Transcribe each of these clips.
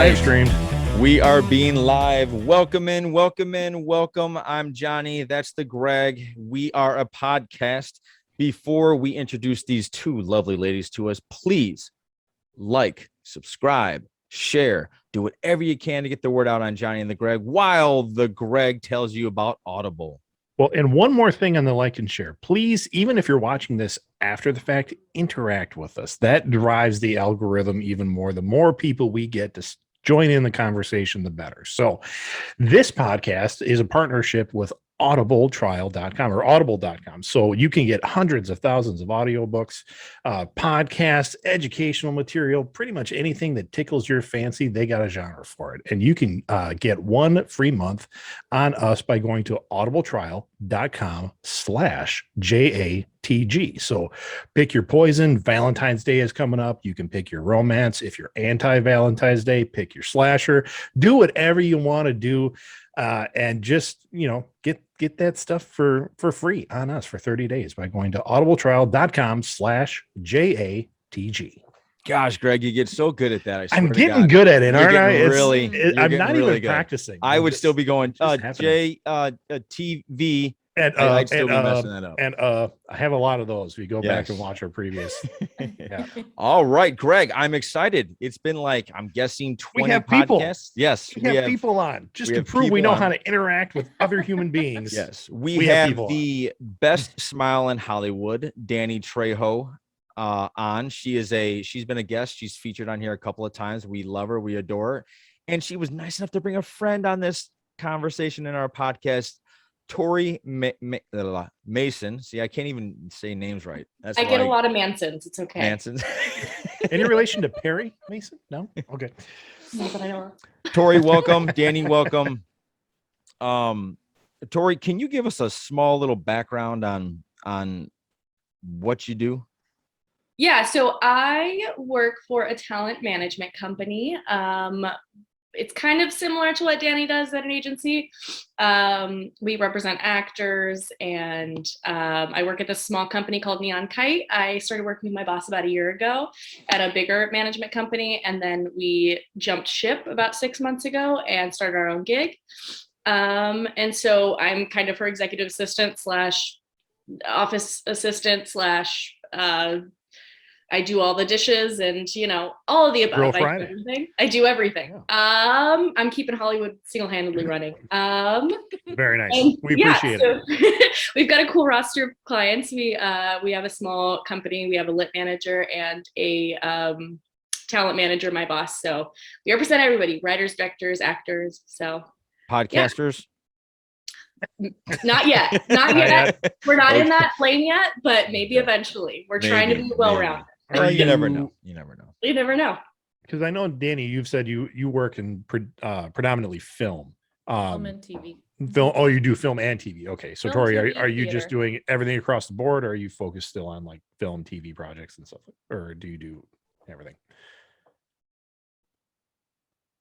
live streamed. We are being live. Welcome in, welcome in, welcome. I'm Johnny. That's the Greg. We are a podcast. Before we introduce these two lovely ladies to us, please like, subscribe, share, do whatever you can to get the word out on Johnny and the Greg while the Greg tells you about Audible. Well, and one more thing on the like and share. Please, even if you're watching this after the fact, interact with us. That drives the algorithm even more. The more people we get to join in the conversation, the better. So this podcast is a partnership with audibletrial.com or audible.com. So you can get hundreds of thousands of audiobooks, podcasts, educational material, pretty much anything that tickles your fancy. They got a genre for it. And you can get 1 free month on us by going to audibletrial.com/JATG. So pick your poison. Valentine's Day is coming up. You can pick your romance. If you're anti-Valentine's Day, pick your slasher. Do whatever you want to do. And just, get that stuff for free on us for 30 days by going to audibletrial.com/JATG. Gosh, Greg, you get so good at that. I'm getting good at it, aren't I? I'm not really even good. Practicing. I would still be going TV. And I'd still be messing that up. And I have a lot of those. We go back and watch our previous. Yeah. All right, Greg, I'm excited. It's been I'm guessing 20 we have podcasts. People. Yes, we have people on just to prove we know how to interact with other human beings. Yes, we have the best smile in Hollywood, Dani Trejo, on. She's been a guest. She's featured on here a couple of times. We love her. We adore her. And she was nice enough to bring a friend on this conversation in our podcast. Tori Mason. See, I can't even say names right. I get a lot of Mansons. It's okay. Mansons. Any relation to Perry Mason? No? Okay. Tori, welcome. Dani, welcome. Tori, can you give us a small little background on what you do? Yeah, so I work for a talent management company. It's kind of similar to what Dani does at an agency. We represent actors, and I work at this small company called Neon Kite. I started working with my boss about a year ago at a bigger management company, and then we jumped ship about 6 months ago and started our own gig. And so I'm kind of her executive assistant / office assistant / I do all the dishes and, all of the above. I do everything. Yeah. I'm keeping Hollywood single-handedly running. Very nice. We appreciate it. We've got a cool roster of clients. We have a small company. We have a lit manager and a talent manager, my boss. So we represent everybody, writers, directors, actors. So podcasters. Yeah. Not yet. We're not in that lane yet, but maybe eventually. We're trying to be well-rounded. You never know. You never know. Because I know, Dani, you've said you work in predominantly film. Film and TV. Film. Oh, you do film and TV. Okay. So film, Tori, TV, are you theater. just doing everything across the board, or are you focused still on film, TV projects and stuff? Or do you do everything?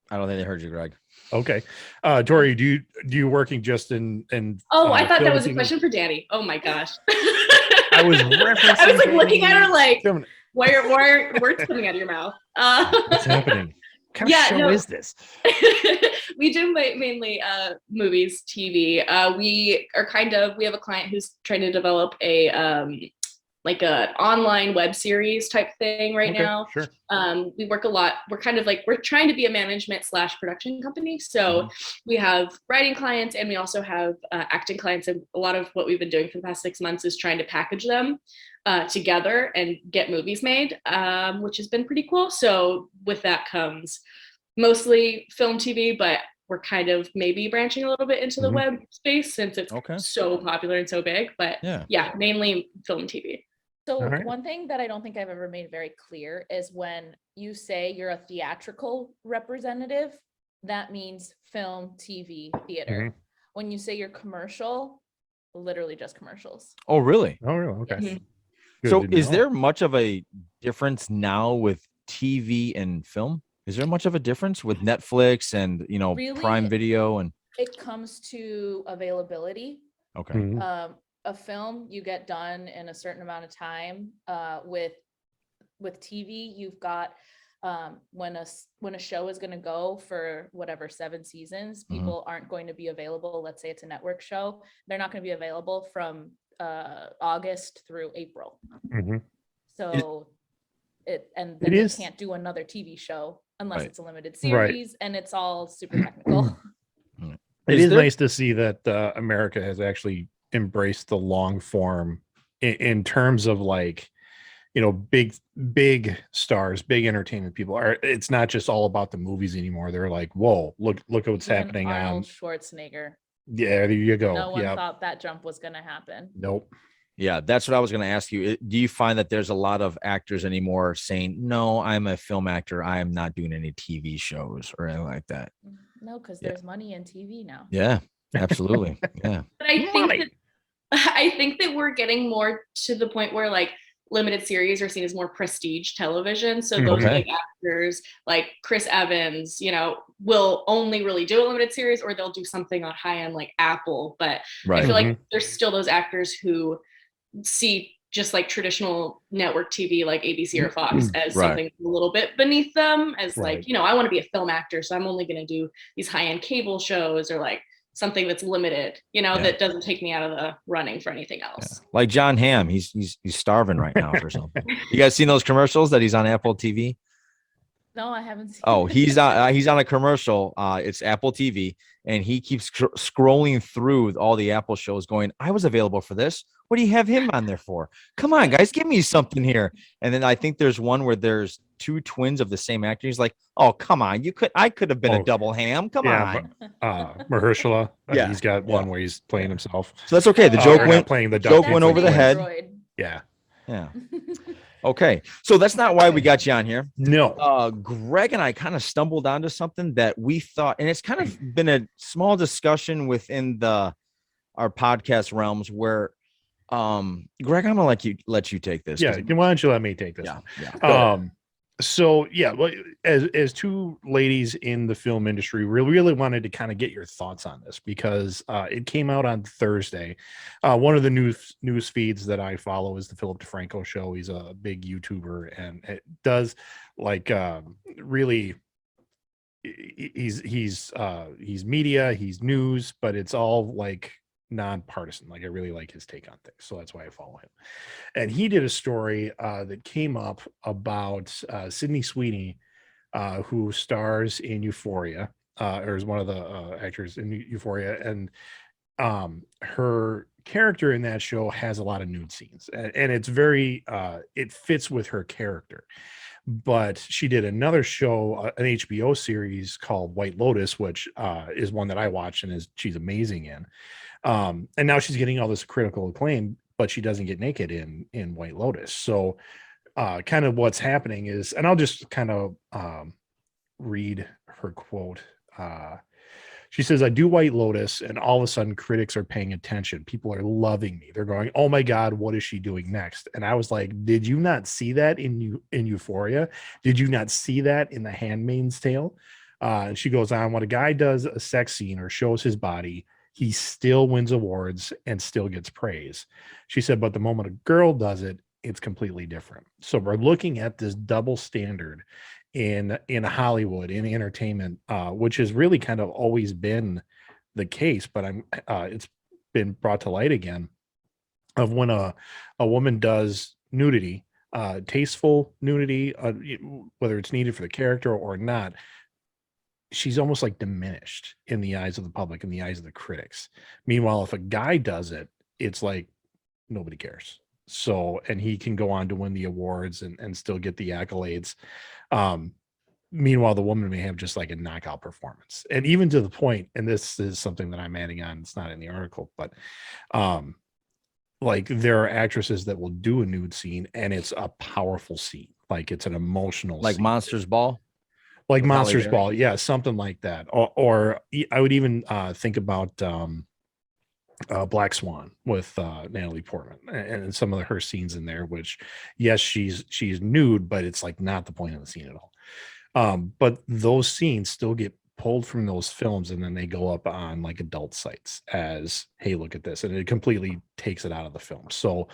I don't think they heard you, Greg. Okay. Tori, do you working just in I thought that was a question for Dani. Oh my gosh. I was referencing. I was looking at her why are words coming out of your mouth? What's happening? What kind of show is this? We do mainly movies, TV. We have a client who's trying to develop an online web series type thing right now. Sure. We work a lot. We're trying to be a management / production company. So we have writing clients, and we also have acting clients. And a lot of what we've been doing for the past 6 months is trying to package them together and get movies made, which has been pretty cool. So with that comes mostly film, TV, but we're kind of maybe branching a little bit into the web space since it's so popular and so big. But yeah, mainly film and TV. So one thing that I don't think I've ever made very clear is when you say you're a theatrical representative, that means film, TV, theater. When you say you're commercial, literally just commercials. Oh, really? Oh, really? Okay. So is there much of a difference now with TV and film? Is there much of a difference with Netflix and, really, Prime Video? And it comes to availability. Okay. A film you get done in a certain amount of time. With TV, you've got when a show is going to go for whatever 7 seasons, people aren't going to be available. Let's say it's a network show. They're not going to be available from August through April. So then they can't do another TV show unless it's a limited series, and it's all super technical. It is nice to see that America has actually embraced the long form in terms of like, you know, big stars, big entertainment people. It's not just all about the movies anymore. They're like, whoa, look at what's happening Arnold Schwarzenegger. Yeah, there you go. No one thought that jump was going to happen. Nope. Yeah, that's what I was going to ask you. Do you find that there's a lot of actors anymore saying, no, I'm a film actor, I am not doing any TV shows or anything like that? No, because there's money in TV now. Yeah, absolutely. Yeah. But I think that we're getting more to the point where like limited series are seen as more prestige television. So those big actors like Chris Evans, you know, will only really do a limited series, or they'll do something on high end like Apple. But I feel like there's still those actors who see just like traditional network TV like ABC or Fox as something a little bit beneath them, as like, you know, I want to be a film actor, so I'm only going to do these high-end cable shows or like something that's limited, you know, that doesn't take me out of the running for anything else. Like John Hamm, he's starving right now for something. You guys seen those commercials that he's on Apple TV? No, I haven't seen. Oh, he's on a commercial. It's Apple TV, and he keeps scrolling through all the Apple shows going, I was available for this. What do you have him on there for? Come on, guys, give me something here. And then I think there's one where there's 2 twins of the same actor. He's like, oh, come on. I could have been a double ham. Come on. Mahershala. He's got one where he's playing himself. So that's okay. The joke went over the head. Yeah. Okay. So that's not why we got you on here. No. Greg and I kind of stumbled onto something that we thought, and it's kind of been a small discussion within our podcast realms where Greg, I'm gonna let you take this. Yeah, why don't you let me take this? Yeah. So yeah, well, as 2 ladies in the film industry, we really wanted to kind of get your thoughts on this because it came out on Thursday. One of the news feeds that I follow is the Philip DeFranco show. He's a big YouTuber and it does like really. He's media, he's news, but it's all like nonpartisan. Like I really like his take on things, so that's why I follow him. And he did a story that came up about Sydney Sweeney, who stars in Euphoria, or is one of the actors in Euphoria, and her character in that show has a lot of nude scenes, and it's very it fits with her character. But she did another show, an HBO series called White Lotus, which is one that I watched and she's amazing in. And now she's getting all this critical acclaim, but she doesn't get naked in White Lotus. So kind of what's happening is, and I'll just kind of read her quote. She says, I do White Lotus, and all of a sudden critics are paying attention. People are loving me. They're going, oh my God, what is she doing next? And I was like, did you not see that in Euphoria? Did you not see that in The Handmaid's Tale? And she goes on, when a guy does a sex scene or shows his body, he still wins awards and still gets praise. She said, but the moment a girl does it, it's completely different. So we're looking at this double standard in Hollywood, in entertainment, which has really kind of always been the case, but it's been brought to light again, of when a woman does nudity, tasteful nudity, whether it's needed for the character or not, she's almost like diminished in the eyes of the public, in the eyes of the critics. Meanwhile, if a guy does it, it's like nobody cares. So, and he can go on to win the awards and still get the accolades. Meanwhile, the woman may have just like a knockout performance. And even to the point, and this is something that I'm adding on, it's not in the article, but like there are actresses that will do a nude scene and it's a powerful scene. Like it's an emotional like scene. Monsters Ball. Like Monsters Ball. Yeah, something like that. Or I would even think about Black Swan with Natalie Portman and some of her scenes in there, which yes, she's nude, but it's like not the point of the scene at all. But those scenes still get pulled from those films and then they go up on like adult sites as, hey, look at this, and it completely takes it out of the film. So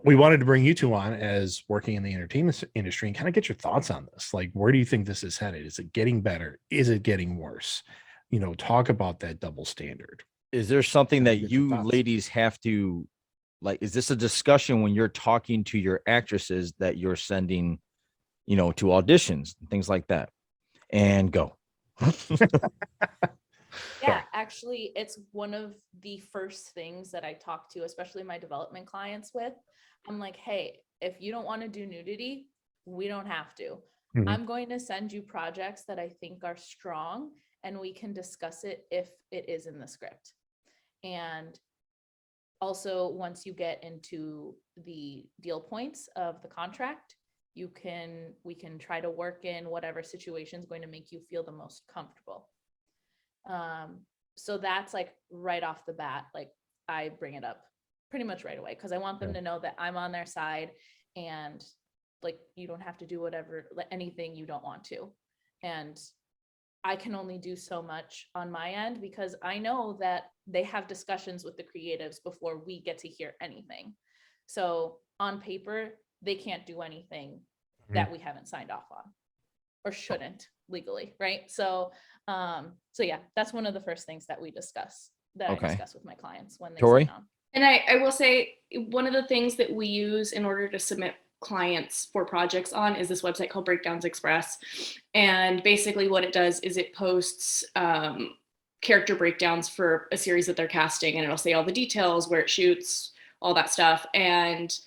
we wanted to bring you two on as working in the entertainment industry and kind of get your thoughts on this. Like, where do you think this is headed? Is it getting better? Is it getting worse? You know, talk about that double standard. Is there something that Get your you thoughts. ladies have to, like, is this a discussion when you're talking to your actresses that you're sending, you know, to auditions and things like that? And go. Yeah, actually, it's one of the first things that I talk to, especially my development clients with. I'm like, hey, if you don't want to do nudity, we don't have to. Mhm. I'm going to send you projects that I think are strong, and we can discuss it if it is in the script. And also, once you get into the deal points of the contract, we can try to work in whatever situation is going to make you feel the most comfortable. So that's like right off the bat, like I bring it up pretty much right away because I want them to know that I'm on their side, and like you don't have to do anything you don't want to. And I can only do so much on my end because I know that they have discussions with the creatives before we get to hear anything. So on paper, they can't do anything that we haven't signed off on or shouldn't legally, right? So yeah, that's one of the first things that we discuss, that I discuss with my clients when they Tori? sign on. And I will say one of the things that we use in order to submit clients for projects on is this website called Breakdowns Express. And basically what it does is it posts character breakdowns for a series that they're casting, and it'll say all the details, where it shoots, all that stuff. And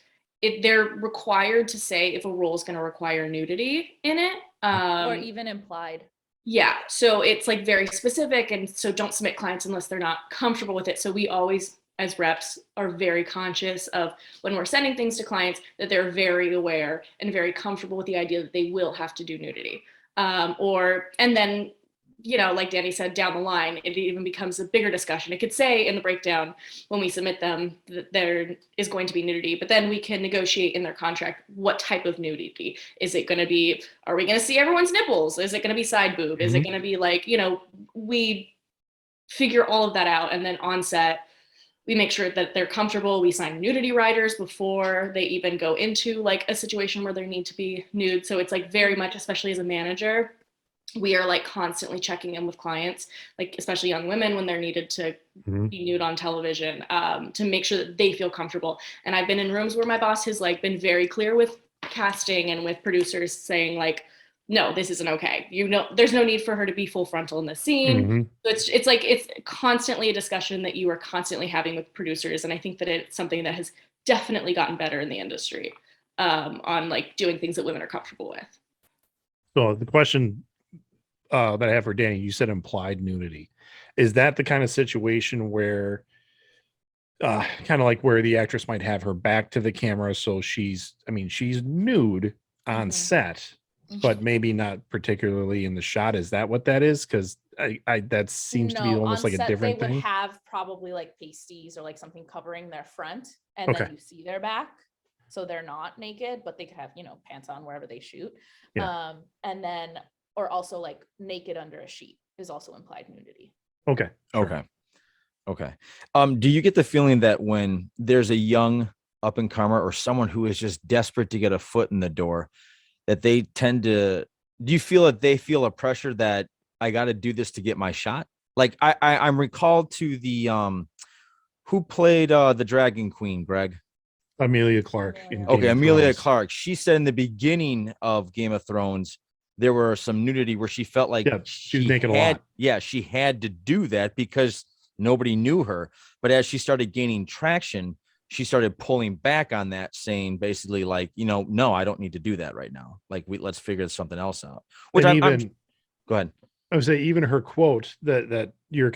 they're required to say if a role is going to require nudity in it. Or even implied. Yeah, so it's like very specific, and so don't submit clients unless they're not comfortable with it. So we always, as reps, are very conscious of when we're sending things to clients that they're very aware and very comfortable with the idea that they will have to do nudity. And then, you know, like Dani said, down the line, it even becomes a bigger discussion. It could say in the breakdown when we submit them that there is going to be nudity, but then we can negotiate in their contract what type of nudity. Is it going to be, are we going to see everyone's nipples? Is it going to be side boob? Is it going to be like, you know, we figure all of that out, and then on set, we make sure that they're comfortable. We sign nudity riders before they even go into like a situation where they need to be nude. So it's like very much, especially as a manager, we are like constantly checking in with clients, like especially young women when they're needed to be nude on television, to make sure that they feel comfortable. And I've been in rooms where my boss has like been very clear with casting and with producers saying like, no, this isn't okay. You know, there's no need for her to be full frontal in the scene. So it's like, it's constantly a discussion that you are constantly having with producers. And I think that it's something that has definitely gotten better in the industry, on like doing things that women are comfortable with. So the question that I have for Dani, you said implied nudity. Is that the kind of situation where kind of like where the actress might have her back to the camera, so she's nude on set, but maybe not particularly in the shot? Is that what that is? Because I that seems to be almost like a different they thing. would have probably like pasties or like something covering their front, and then you see their back, so they're not naked, but they could have, you know, pants on wherever they shoot. And then, or also like naked under a sheet is also implied nudity. Okay. Do you get the feeling that when there's a young up and comer or someone who is just desperate to get a foot in the door, that they tend to, do you feel that they feel a pressure that I got to do this to get my shot? Like I'm recalled to the who played the Dragon Queen, Greg? Emilia Clarke. Emilia Clarke. She said in the beginning of Game of Thrones, there were some nudity where she felt like she was naked a lot. Yeah, she had to do that because nobody knew her. But as she started gaining traction, she started pulling back on that, saying basically like, you know, no, I don't need to do that right now. Like, let's figure something else out. Which go ahead. I would say even her quote that you're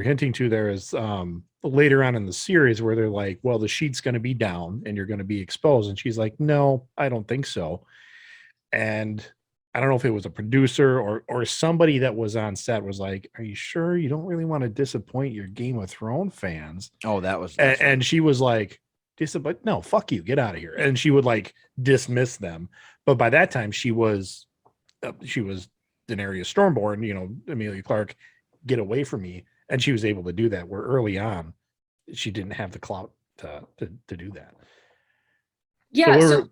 hinting to there is later on in the series where they're like, well, the sheet's going to be down and you're going to be exposed. And she's like, no, I don't think so. And I don't know if it was a producer or somebody that was on set was like, are you sure you don't really want to disappoint your Game of Thrones fans? Oh, that was, and she was like, but no, fuck you, get out of here. And she would like dismiss them. But by that time she was Daenerys Stormborn, Emilia Clarke, get away from me. And she was able to do that, where early on she didn't have the clout to do that. Yeah. So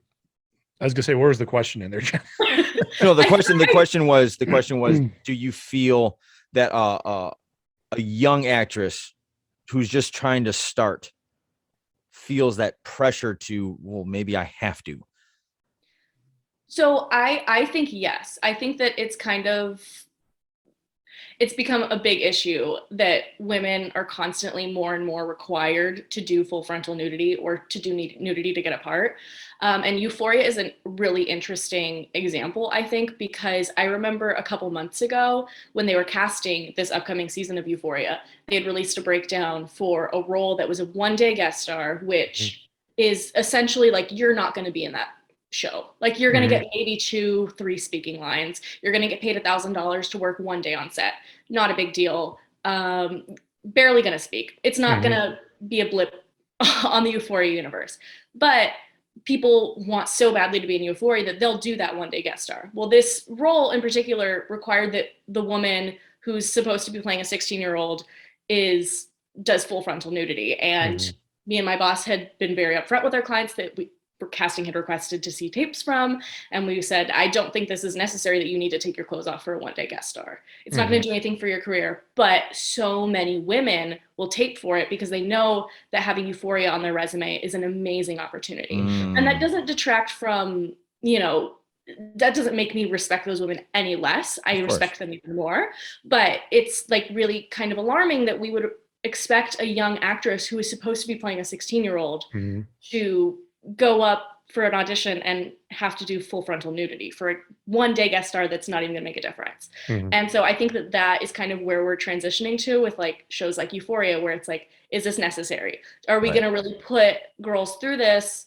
I was gonna say, where's the question in there, Jen? No, the question was, do you feel that a young actress who's just trying to start feels that pressure to, well, maybe I have to? So I think yes. I think that it's become a big issue that women are constantly more and more required to do full frontal nudity or to do nudity to get a part. And Euphoria is a really interesting example, I think, because I remember a couple months ago when they were casting this upcoming season of Euphoria, they had released a breakdown for a role that was a one-day guest star, which is essentially like, you're not going to be in that show. Like, you're going to get maybe 2-3 speaking lines. You're going to get paid $1,000 to work one day on set. Not a big deal. Barely going to speak. It's not going to be a blip on the Euphoria universe. But people want so badly to be in Euphoria that they'll do that one day guest star. Well, this role in particular required that the woman who's supposed to be playing a 16-year-old does full frontal nudity. And me and my boss had been very upfront with our clients that casting had requested to see tapes from, and we said, I don't think this is necessary that you need to take your clothes off for a one-day guest star. It's not going to do anything for your career. But so many women will tape for it because they know that having Euphoria on their resume is an amazing opportunity. And that doesn't detract from, that doesn't make me respect those women any less. I respect them even more. But it's like really kind of alarming that we would expect a young actress who is supposed to be playing a 16-year-old to go up for an audition and have to do full frontal nudity for a one-day guest star that's not even going to make a difference. And so I think that is kind of where we're transitioning to with like shows like Euphoria, where it's like, is this necessary? Are we going to really put girls through this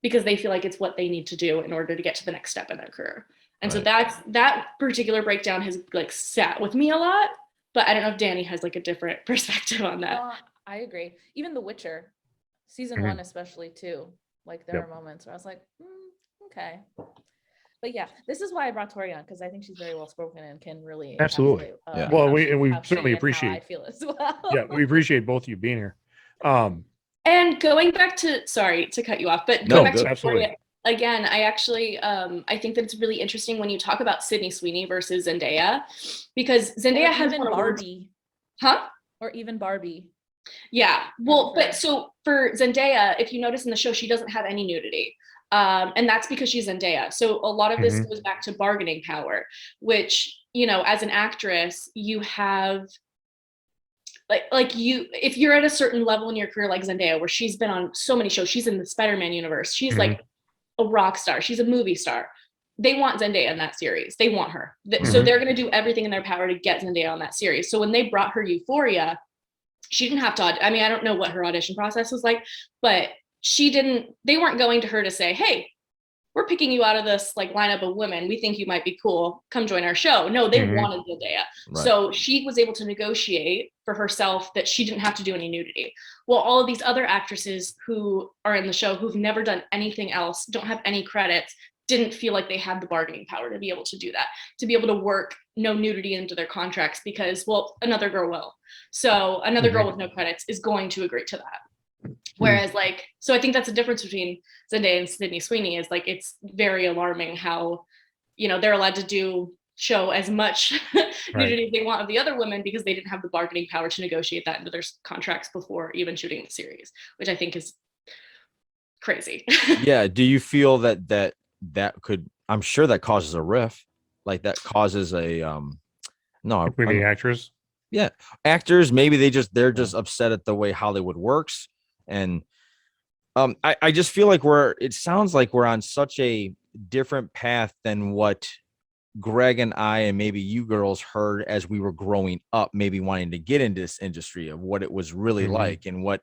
because they feel like it's what they need to do in order to get to the next step in their career? And so that particular breakdown has like sat with me a lot, but I don't know if Dani has like a different perspective on that. I agree. Even The Witcher, season 1 especially too. Like there are moments where I was like, okay. But yeah, this is why I brought Tori on, because I think she's very well spoken and can really absolutely. Well, we certainly appreciate. I feel as well. Yeah, we appreciate both of you being here. And going back to, sorry to cut you off, but going back to Euphoria again, I actually I think that it's really interesting when you talk about Sydney Sweeney versus Zendaya, because Zendaya has even Barbie, or even Barbie. Yeah, well, but so for Zendaya, if you notice in the show, she doesn't have any nudity. And that's because she's Zendaya. So a lot of this goes back to bargaining power, which, as an actress, you have if you're at a certain level in your career, like Zendaya, where she's been on so many shows, she's in the Spider-Man universe, she's like a rock star, she's a movie star. They want Zendaya in that series. They want her. So they're going to do everything in their power to get Zendaya on that series. So when they brought her Euphoria, she didn't have to, I mean, I don't know what her audition process was like, but they weren't going to her to say, hey, we're picking you out of this like lineup of women. We think you might be cool. Come join our show. No, they wanted Zendaya. Right. So she was able to negotiate for herself that she didn't have to do any nudity. Well, all of these other actresses who are in the show who've never done anything else, don't have any credits, didn't feel like they had the bargaining power to be able to do that, to be able to work no nudity into their contracts because, well, another girl will. So another girl with no credits is going to agree to that. Whereas so I think that's the difference between Zendaya and Sydney Sweeney is like, it's very alarming how, they're allowed to show as much nudity as they want of the other women because they didn't have the bargaining power to negotiate that into their contracts before even shooting the series, which I think is crazy. Yeah. Do you feel that could, I'm sure that causes a rift, like that causes a maybe actors. Yeah, actors, maybe they're just upset at the way Hollywood works. And I just feel like it sounds like we're on such a different path than what Greg and I and maybe you girls heard as we were growing up, maybe wanting to get into this industry, of what it was really like and what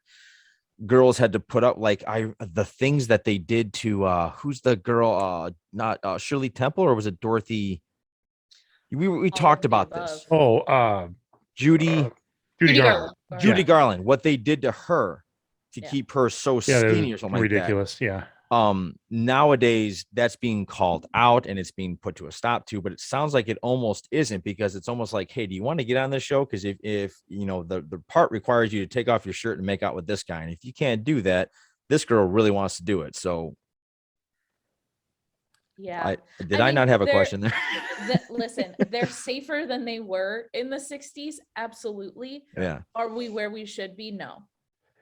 girls had to put up, the things that they did to who's the girl, not Shirley Temple, or was it Dorothy? We talked about this. Judy Garland, what they did to her to keep her so skinny or something ridiculous. like that. Nowadays that's being called out and it's being put to a stop to, but it sounds like it almost isn't, because it's almost like, hey, do you want to get on this show? Because if you know the part requires you to take off your shirt and make out with this guy, and if you can't do that, this girl really wants to do it. So Yeah. I mean, not have a question there? Listen, they're safer than they were in the 60s. Absolutely. Yeah. Are we where we should be? No.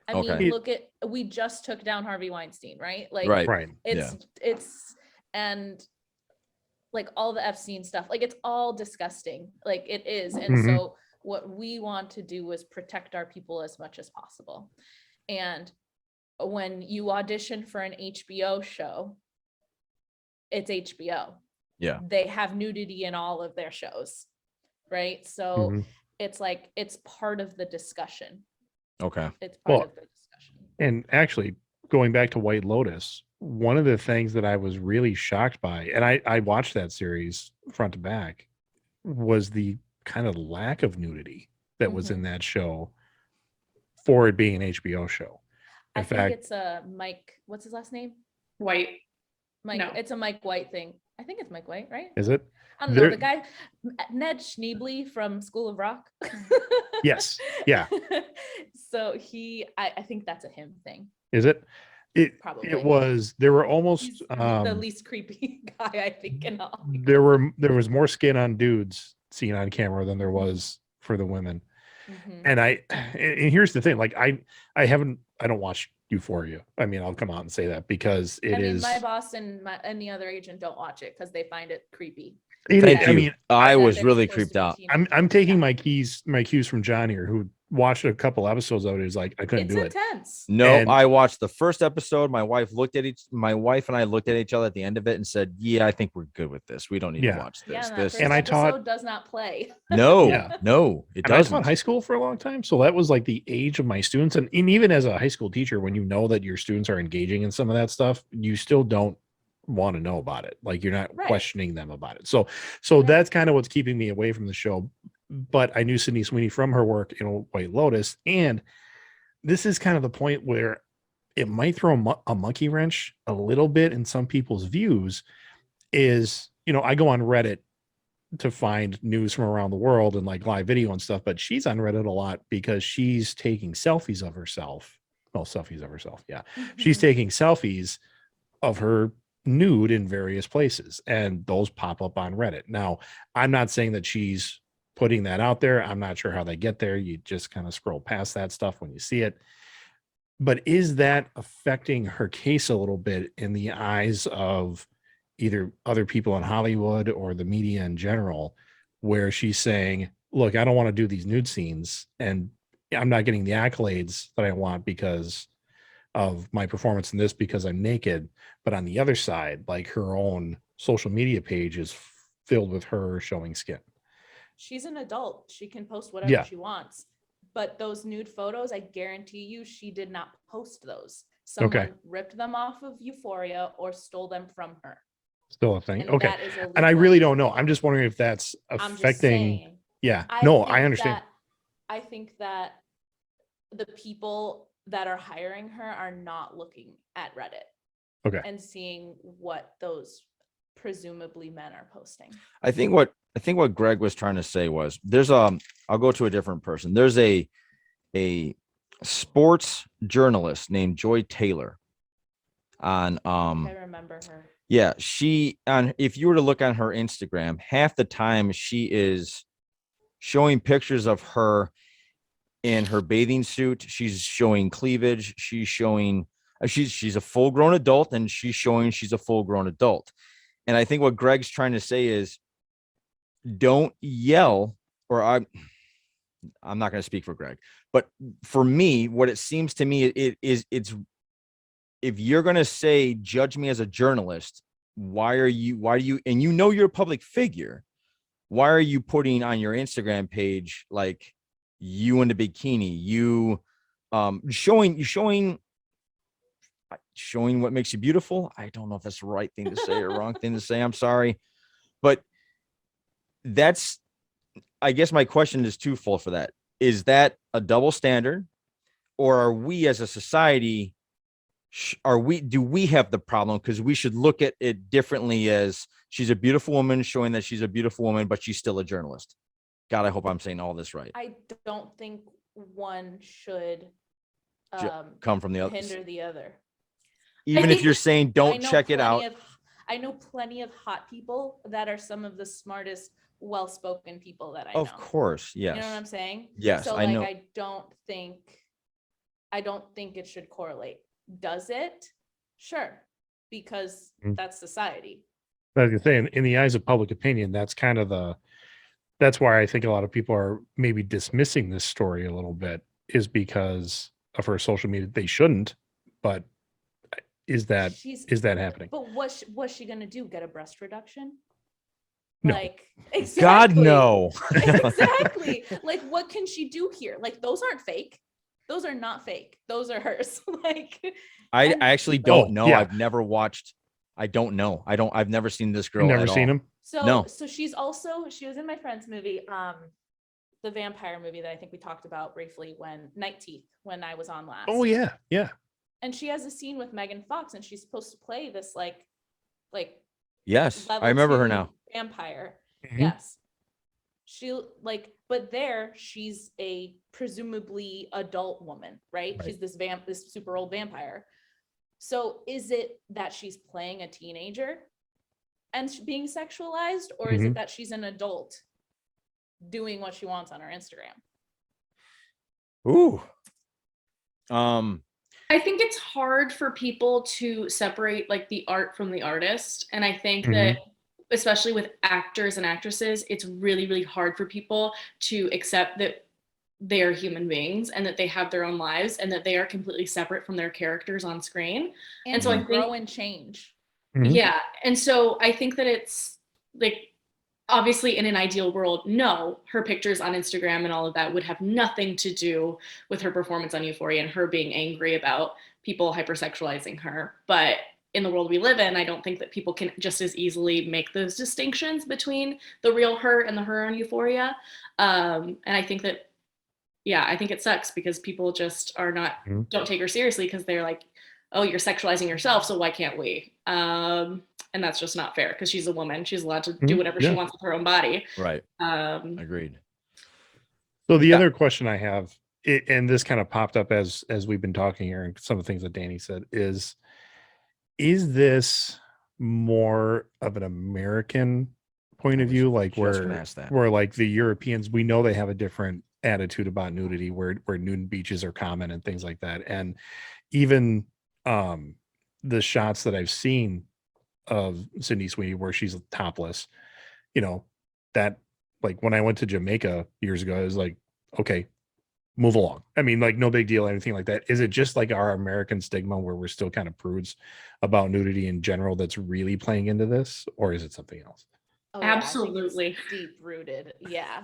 I Okay. mean, look at, we just took down Harvey Weinstein, right? Like, Right. it's, and like all the Epstein stuff, like it's all disgusting. Like it is. And Mhm. so what we want to do is protect our people as much as possible. And when you audition for an HBO show, it's HBO. Yeah. They have nudity in all of their shows, right? So Mhm. it's like, it's part of the discussion. Okay. It's part Well, of the discussion. And actually, going back to White Lotus, one of the things that I was really shocked by, and I watched that series front to back, was the kind of lack of nudity that was in that show for it being an HBO show. I In think fact, it's a Mike, what's his last name? White. Mike, No. it's a Mike White thing. I think it's Mike White, right? is it? I don't know, There- the guy, Ned Schneebly from School of Rock. Yes. Yeah. So I think that's a him thing. Is it? Probably. It was. There were almost He's the least creepy guy, I think, in all. there was more skin on dudes seen on camera than there was for the women. And and here's the thing, like I don't watch Euphoria. I mean, I'll come out and say that because it is. my boss and the other agent don't watch it because they find it creepy. Thank I you. mean, I was They're really supposed creeped to be out. teenagers. I'm taking Yeah. my cues from John here, who watched a couple episodes of it. Is like, I couldn't It's do it. intense. No, And- I watched the first episode. My wife and I looked at each other at the end of it and said, "Yeah, I think we're good with this. We don't need to watch Yeah, this." and that first And I episode taught- does not play. No, Yeah. no, it And I doesn't. taught high school for a long time, so that was like the age of my students. And even as a high school teacher, when you know that your students are engaging in some of that stuff, you still don't want to know about it. Like, you're not Right. questioning them about it. So Right. that's kind of what's keeping me away from the show. But I knew Sydney Sweeney from her work in White Lotus, and this is kind of the point where it might throw a monkey wrench a little bit in some people's views. Is, I go on Reddit to find news from around the world and like live video and stuff, but she's on Reddit a lot because she's taking selfies of herself. Well, selfies of herself. Yeah. She's taking selfies of her nude in various places, and those pop up on Reddit. Now, I'm not saying that she's putting that out there. I'm not sure how they get there. You just kind of scroll past that stuff when you see it. But is that affecting her case a little bit in the eyes of either other people in Hollywood or the media in general, where she's saying, look, I don't want to do these nude scenes, and I'm not getting the accolades that I want because of my performance in this, because I'm naked. But on the other side, like, her own social media page is filled with her showing skin. She's an adult. She can post whatever Yeah. she wants. But those nude photos, I guarantee you, she did not post those. Someone ripped them off of Euphoria or stole them from her. Still a thing. And Okay. that is illegal. And I really don't know. I'm just wondering if that's I'm just affecting. saying. Yeah. I No, think I understand. I think that the people that are hiring her are not looking at Reddit. Okay. And seeing what those presumably men are posting. I think what Greg was trying to say was I'll go to a different person. There's a sports journalist named Joy Taylor on I remember her. yeah, if you were to look on her Instagram, half the time she is showing pictures of her in her bathing suit. She's showing cleavage. She's showing she's a full-grown adult, and she's showing she's a full-grown adult. And I think what Greg's trying to say is, don't yell, or I'm not going to speak for Greg, but for me, what it seems to me it's if you're going to say, judge me as a journalist, why do you, and you're a public figure, why are you putting on your Instagram page, like, you in the bikini, you showing what makes you beautiful? I don't know if that's the right thing to say or wrong thing to say. I'm sorry. But I guess my question is twofold for that. Is that a double standard, or are we as a society do we have the problem? Because we should look at it differently as she's a beautiful woman, showing that she's a beautiful woman, but she's still a journalist. God, I hope I'm saying all this right. I don't think one should come from the other. hinder the other. Even if you're saying don't check it out. I know plenty of hot people that are some of the smartest, well-spoken people that I know. Of course, yes. You know what I'm saying? Yes, so I know. I don't think it should correlate. Does it? Sure, because that's society. As you say, in the eyes of public opinion, that's kind of that's why I think a lot of people are maybe dismissing this story a little bit, is because of her social media. They shouldn't, but is that happening? But what's she gonna do? Get a breast reduction? No. Like, exactly. God, no. Exactly. Like, what can she do here? Like, those aren't fake. Those are not fake. Those are hers. Like, I actually don't know. Yeah. I've never watched. I don't know. I've never seen this girl. Never seen him. So she was in my friend's movie, the vampire movie that I think we talked about briefly Night Teeth, when I was on last. Oh yeah. Yeah. And she has a scene with Megan Fox, and she's supposed to play this like yes, level I remember her 2 now. vampire. Mhm. Yes. But there she's a presumably adult woman, right? She's this super old vampire. So is it that she's playing a teenager and being sexualized, or is it that she's an adult doing what she wants on her Instagram? Ooh. I think it's hard for people to separate like the art from the artist. And I think that especially with actors and actresses, it's really, really hard for people to accept that they are human beings and that they have their own lives and that they are completely separate from their characters on screen. And so I think grow and change. Yeah. And so I think that it's like, obviously in an ideal world, no, her pictures on Instagram and all of that would have nothing to do with her performance on Euphoria and her being angry about people hypersexualizing her. But in the world we live in, I don't think that people can just as easily make those distinctions between the real her and the her on Euphoria. And I think that, I think it sucks because people just don't take her seriously because they're like, oh, you're sexualizing yourself, so why can't we? And that's just not fair because she's a woman. She's allowed to do whatever she wants with her own body. Right. Agreed. So the other question I have, and this kind of popped up as we've been talking here, and some of the things that Dani said is this more of an American point of view, like where like the Europeans, we know they have a different attitude about nudity, where nude beaches are common and things like that, and even the shots that I've seen of Sydney Sweeney where she's topless, that, like, when I went to Jamaica years ago, I was like, okay, move along. I mean, like, no big deal, anything like that. Is it just like our American stigma where we're still kind of prudes about nudity in general that's really playing into this, or is it something else? Oh, absolutely. Deep rooted. Yeah.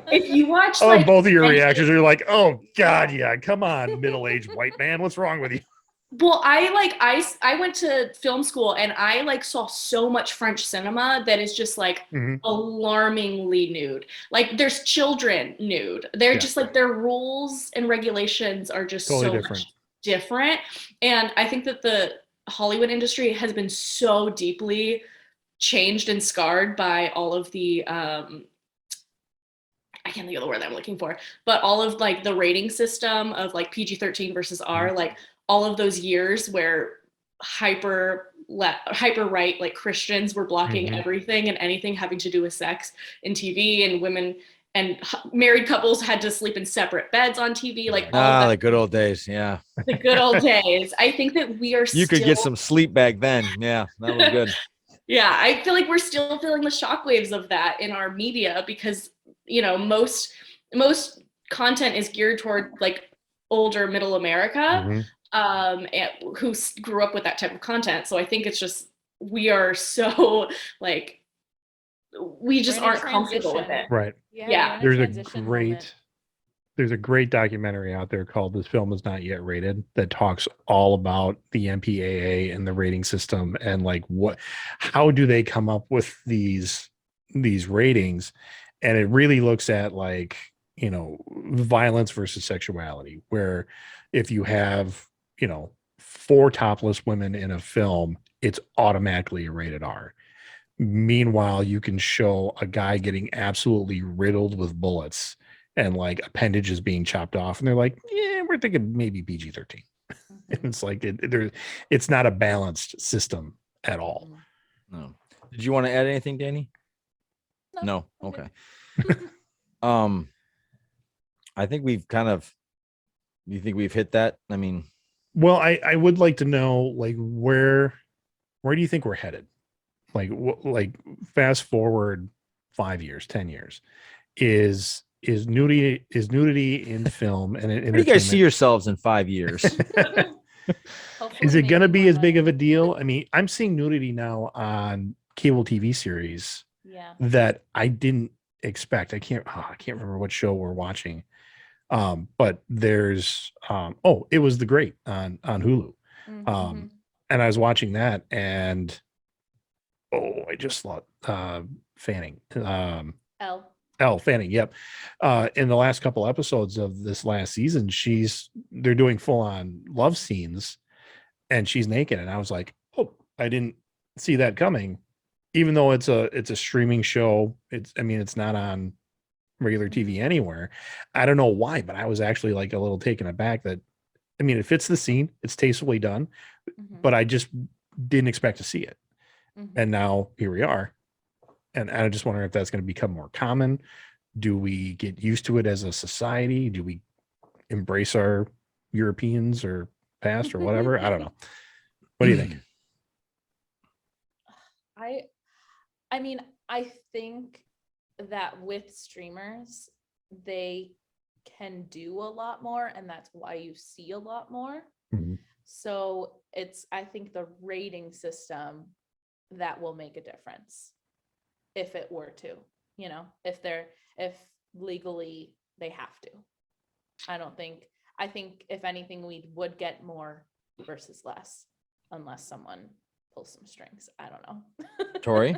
If you watch both of your reactions are like, oh God, yeah, come on, middle-aged white man, what's wrong with you? Well, I went to film school and I like saw so much French cinema that is just like alarmingly nude. Like there's children nude. They're just like their rules and regulations are just totally much different. And I think that the Hollywood industry has been so deeply changed and scarred by all of the I can't think of the word that I'm looking for, but all of like the rating system of like PG-13 versus R, like all of those years where hyper right, like Christians were blocking everything and anything having to do with sex in TV, and women and married couples had to sleep in separate beds on TV, like all the good old days. Yeah. The good old days. I think that we are you could get some sleep back then. Yeah, that was good. Yeah, I feel like we're still feeling the shockwaves of that in our media because, most content is geared toward like older middle America, who grew up with that type of content. So I think it's just, we are so like, we just aren't comfortable with it. Right. Yeah. There's a great documentary out there called This Film Is Not Yet Rated that talks all about the MPAA and the rating system and like how do they come up with these ratings. And it really looks at like, violence versus sexuality, where if you have, 4 topless women in a film, it's automatically a rated R. Meanwhile, you can show a guy getting absolutely riddled with bullets and like appendages being chopped off, and they're like, yeah, we're thinking maybe PG-13. It's like it's not a balanced system at all. No. Did you want to add anything, Danny? No. Okay. I think we've kind of. You think we've hit that? I mean, well, I would like to know, like, where do you think we're headed? Like fast forward 5 years, 10 years, is nudity in film and where do you guys see yourselves in 5 years? Is it going to be as big of a deal? I mean, I'm seeing nudity now on cable TV series that I didn't expect. I can't remember what show we're watching. But there's it was The Great on Hulu. And I was watching that, and I just thought Fanning. Elle Fanning, yep. In the last couple episodes of this last season, they're doing full on love scenes and she's naked. And I was like, oh, I didn't see that coming. Even though it's a streaming show, it's not on regular TV anywhere. I don't know why, but I was actually like a little taken aback that, it fits the scene, it's tastefully done, but I just didn't expect to see it. And now here we are. And I just wonder if that's going to become more common. Do we get used to it as a society? Do we embrace our Europeans or past or whatever? I don't know. What do you think? I think that with streamers, they can do a lot more, and that's why you see a lot more. So I think the rating system that will make a difference if it were to, if legally they have to. I think if anything, we would get more versus less, unless someone pulls some strings. I don't know. Tori?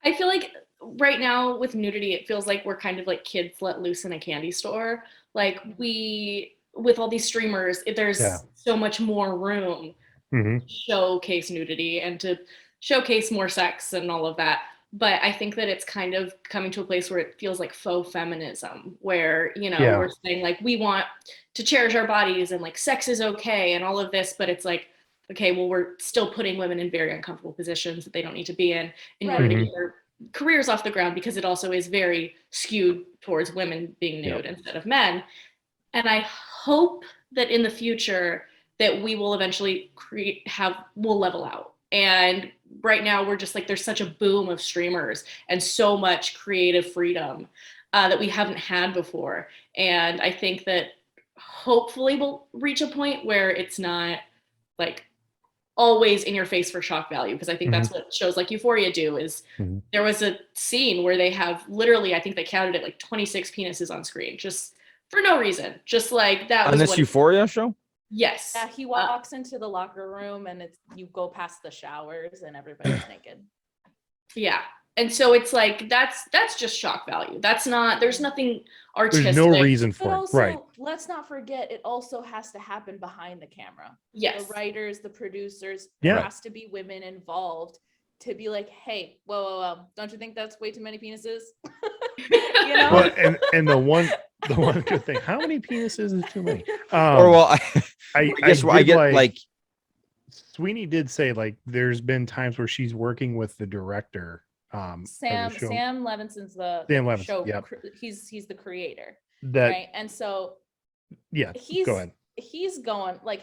I feel like right now with nudity, it feels like we're kind of like kids let loose in a candy store. Like with all these streamers, there's so much more room to showcase nudity and to showcase more sex and all of that. But I think that it's kind of coming to a place where it feels like faux feminism, where, we're saying like, we want to cherish our bodies and like sex is okay and all of this, but it's like, okay, well, we're still putting women in very uncomfortable positions that they don't need to be in order to get their careers off the ground, because it also is very skewed towards women being nude instead of men. And I hope that in the future that we will eventually we'll level out. And right now we're just like, there's such a boom of streamers and so much creative freedom that we haven't had before. And I think that hopefully we'll reach a point where it's not like always in your face for shock value, because I think that's what shows like Euphoria do. Is there was a scene where they have literally, I think they counted it like 26 penises on screen, just for no reason, just like that. On this Euphoria show? Yes. Yeah, he walks into the locker room and you go past the showers and everybody's naked. Yeah. And so it's like, that's just shock value. There's nothing artistic. There's no reason for but it. Also, right. Let's not forget, it also has to happen behind the camera. Yes. The writers, the producers, Yeah. there has to be women involved to be like, hey, whoa. Don't you think that's way too many penises? Well, and the one good thing, how many penises is too many? I guess I get like Sweeney did say like there's been times where she's working with the director. Sam Levinson's the show. Yep. He's the creator. Right. And so go ahead. He's going like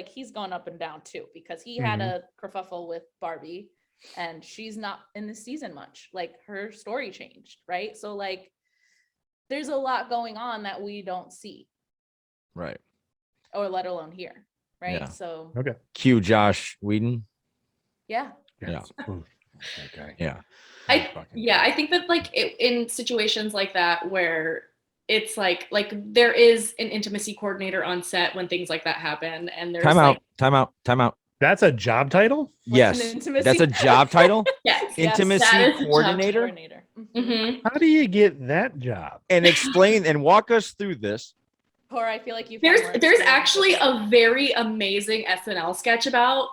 he's gone up and down too, because he had a kerfuffle with Barbie and she's not in the season much. Like her story changed, right? So like there's a lot going on that we don't see. Right. Or let alone hear. Right. Yeah. So okay. Cue Josh Whedon. Yeah. Okay. Yeah. I think that like in situations like that where it's like there is an intimacy coordinator on set when things like that happen, and there's time out. That's a job title? Yes. That's a job title? Yes. Intimacy coordinator. Mm-hmm. How do you get that job? And explain and walk us through this. Or I feel like there's actually a very amazing SNL sketch about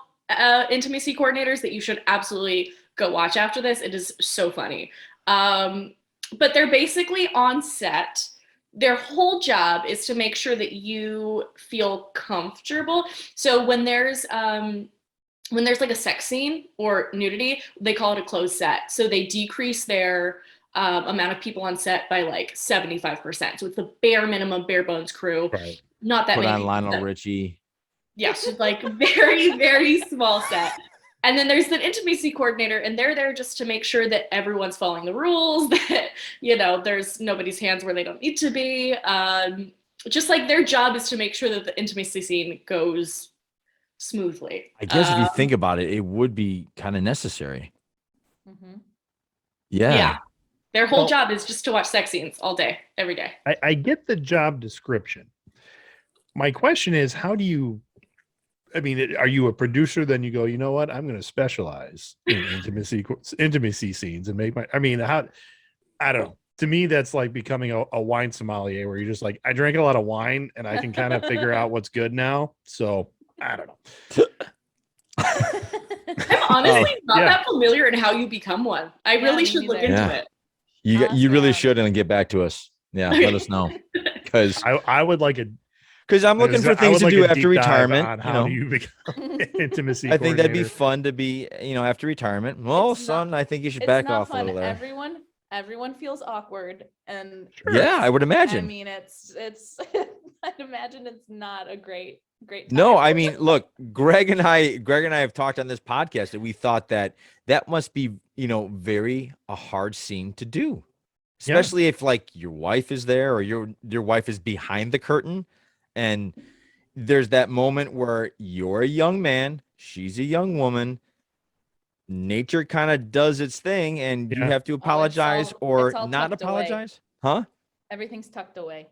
intimacy coordinators that you should absolutely go watch after this. It is so funny. But they're basically on set. Their whole job is to make sure that you feel comfortable. So when there's like a sex scene or nudity, they call it a closed set. So they decrease their amount of people on set by like 75%. So it's the bare minimum, bare bones crew. Right. Not that Put many on people. Lionel Richie. Yes, like very, very small set. And then there's the intimacy coordinator, and they're there just to make sure that everyone's following the rules, that, there's nobody's hands where they don't need to be. Just like their job is to make sure that the intimacy scene goes smoothly. I guess if you think about it, it would be kind of necessary. Mm-hmm. Yeah. Their whole job is just to watch sex scenes all day, every day. I get the job description. My question is, how do you, are you a producer? Then you go, you know what? I'm going to specialize in intimacy scenes and make how, I don't know. To me, that's like becoming a wine sommelier where you're just like, I drank a lot of wine and I can kind of figure out what's good now. So I don't know. I'm honestly not that familiar in how you become one. I really should look into it. You really should, and get back to us. Yeah, let us know. Because I would like a. Because I'm looking for things to do after retirement. How do you become intimacy? I think that'd be fun to be, after retirement. Well, son, I think you should back off a little there. Everyone feels awkward, and yeah, I would imagine. I mean, it's. I'd imagine it's not a great time. No, I mean, look, Greg and I have talked on this podcast that we thought that must be, very a hard scene to do, especially if like your wife is there or your wife is behind the curtain, and there's that moment where you're a young man, she's a young woman. Nature kind of does its thing, and you have to apologize or not apologize, huh? Everything's tucked away.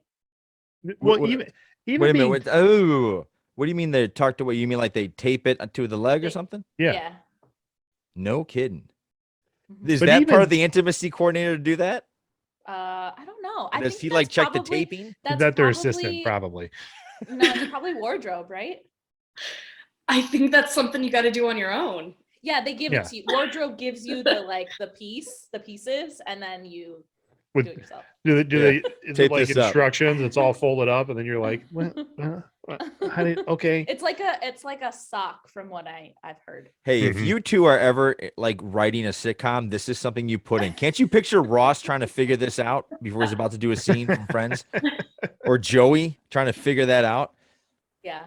Well, even wait a minute. What do you mean they're tucked away? You mean like they tape it to the leg or something? Yeah. No kidding. Is that part of the intimacy coordinator to do that? I don't know. Does he like check the taping? Is that their assistant? Probably. No, it's probably wardrobe, right? I think that's something you got to do on your own. Yeah, they give it to you. Wardrobe gives you the pieces, and then you do it yourself. Do they? Is it like instructions? It's all folded up, and then you're like, okay. It's like a sock, from what I've heard. Hey, if you two are ever like writing a sitcom, this is something you put in. Can't you picture Ross trying to figure this out before he's about to do a scene from Friends, or Joey trying to figure that out? Yeah,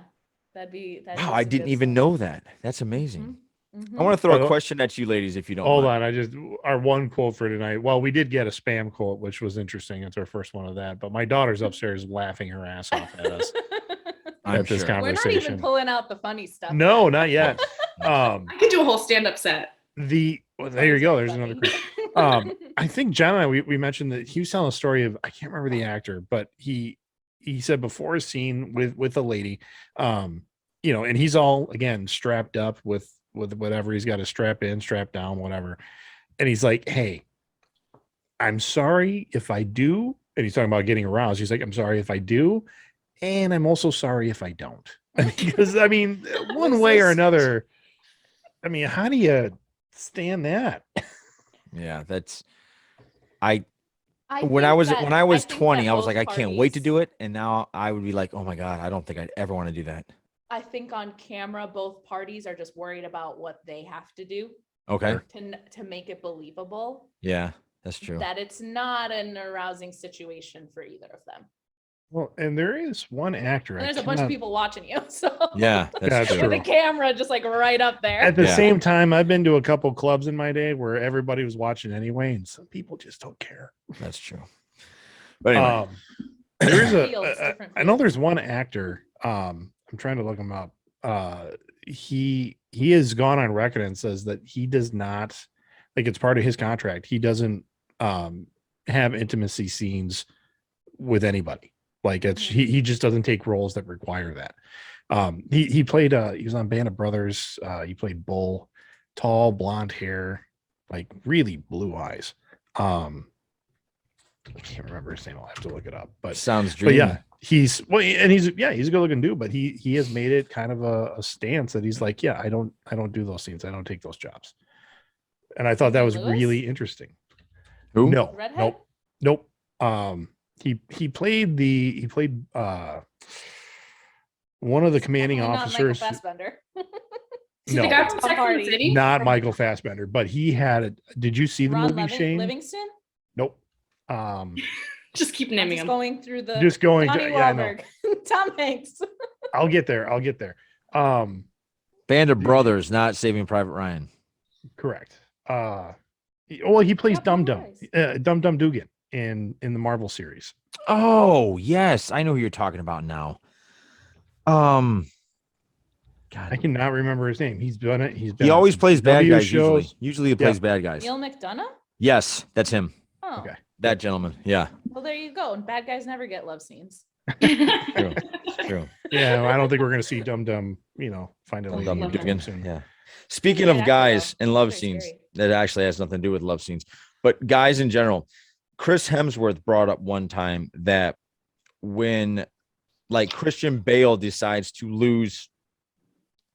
that'd be. Wow, I didn't even know that. That's amazing. Mm-hmm. I want to throw a question at you ladies, if you don't hold mind. on. Our one quote for tonight. Well, we did get a spam quote, which was interesting. It's our first one of that. But my daughter's upstairs laughing her ass off at us at this conversation. We're not even pulling out the funny stuff. No, not yet. I could do a whole stand-up set. There you go. There's another quote. I think John and I we mentioned that he was telling a story of, I can't remember the actor, but he said before a scene with a lady, and he's all again strapped up with whatever he's got to strap in, strap down, whatever. And he's like, hey, I'm sorry if I do. And he's talking about getting aroused. He's like, I'm sorry if I do. And I'm also sorry if I don't. Because one way or another, how do you stand that? Yeah, that's, when I was 20, I was like, I can't wait to do it. And now I would be like, oh my God, I don't think I'd ever want to do that. I think on camera, both parties are just worried about what they have to do. Okay. To make it believable. Yeah, that's true. That it's not an arousing situation for either of them. Well, and there is one actor. And there's a bunch of people watching you. So yeah, that's true. With the camera just like right up there. At the same time, I've been to a couple clubs in my day where everybody was watching anyway, and some people just don't care. That's true. But anyway. There's I know there's one actor. I'm trying to look him up. He has gone on record and says that he does not, like, it's part of his contract. He doesn't have intimacy scenes with anybody. Like he just doesn't take roles that require that. He played he was on Band of Brothers. He played Bull, tall, blonde hair, like really blue eyes. I can't remember his name. I'll have to look it up. But sounds dreamy. But he's well, and he's a good looking dude, but he has made it kind of a stance that he's like, I don't do those scenes. I don't take those jobs. And I thought that was Lewis? really interesting. Who? No, Redhead? nope. He played one of the commanding Definitely not Michael officers. Fassbender. Is he the guy from Sex and the Party. City? Not Michael Fassbender, but he had it. Did you see the Ron movie, Shane? Livingston? Nope. Just keep naming I'm them. going through the Just going. Donnie Yeah, I know. Wahlberg, Tom Hanks. I'll get there. Band of Brothers, not Saving Private Ryan. Correct. He plays Yeah, Dum Dum, Pennywise. Dum Dum Dugan in the Marvel series. Oh, yes. I know who you're talking about now. God. I cannot remember his name. He's been it. He always plays bad CW guys shows. Usually he plays bad guys. Neil McDonough? Yes, that's him. Oh. Okay. That gentleman. Yeah. Well, there you go. And bad guys never get love scenes. True. True. Yeah, I don't think we're going to see Dum Dum, find a Dum lady Dum and get Dugan. him soon. Yeah. Speaking Yeah, of guys though. and love Very scenes, scary. that actually has nothing to do with love scenes, but guys in general, Chris Hemsworth brought up one time that when like Christian Bale decides to lose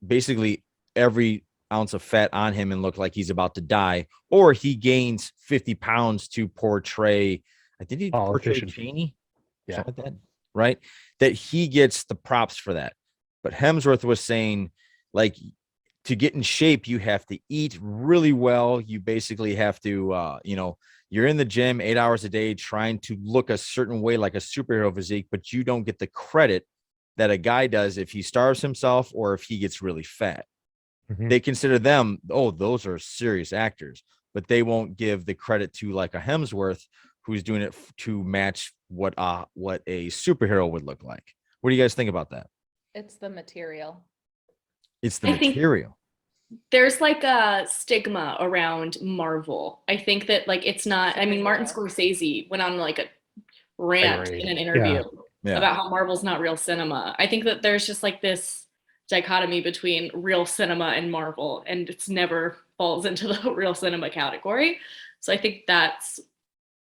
basically every ounce of fat on him and look like he's about to die, or he gains 50 pounds to portray, I think he portrayed Politician. Cheney, Yeah. something like that, right? That he gets the props for that. But Hemsworth was saying, like, to get in shape, you have to eat really well. You basically have to, you're in the gym 8 hours a day trying to look a certain way, like a superhero physique, but you don't get the credit that a guy does if he starves himself or if he gets really fat. Mhm. They consider them, those are serious actors, but they won't give the credit to like a Hemsworth who's doing it to match what a superhero would look like. What do you guys think about that? It's the material. It's the I think- material. There's like a stigma around Marvel. I think that like it's not. I mean, Martin Scorsese went on like a rant Tirade. in an interview Yeah. about how Marvel's not real cinema. I think that there's just like this dichotomy between real cinema and Marvel, and it's never falls into the real cinema category. So I think that's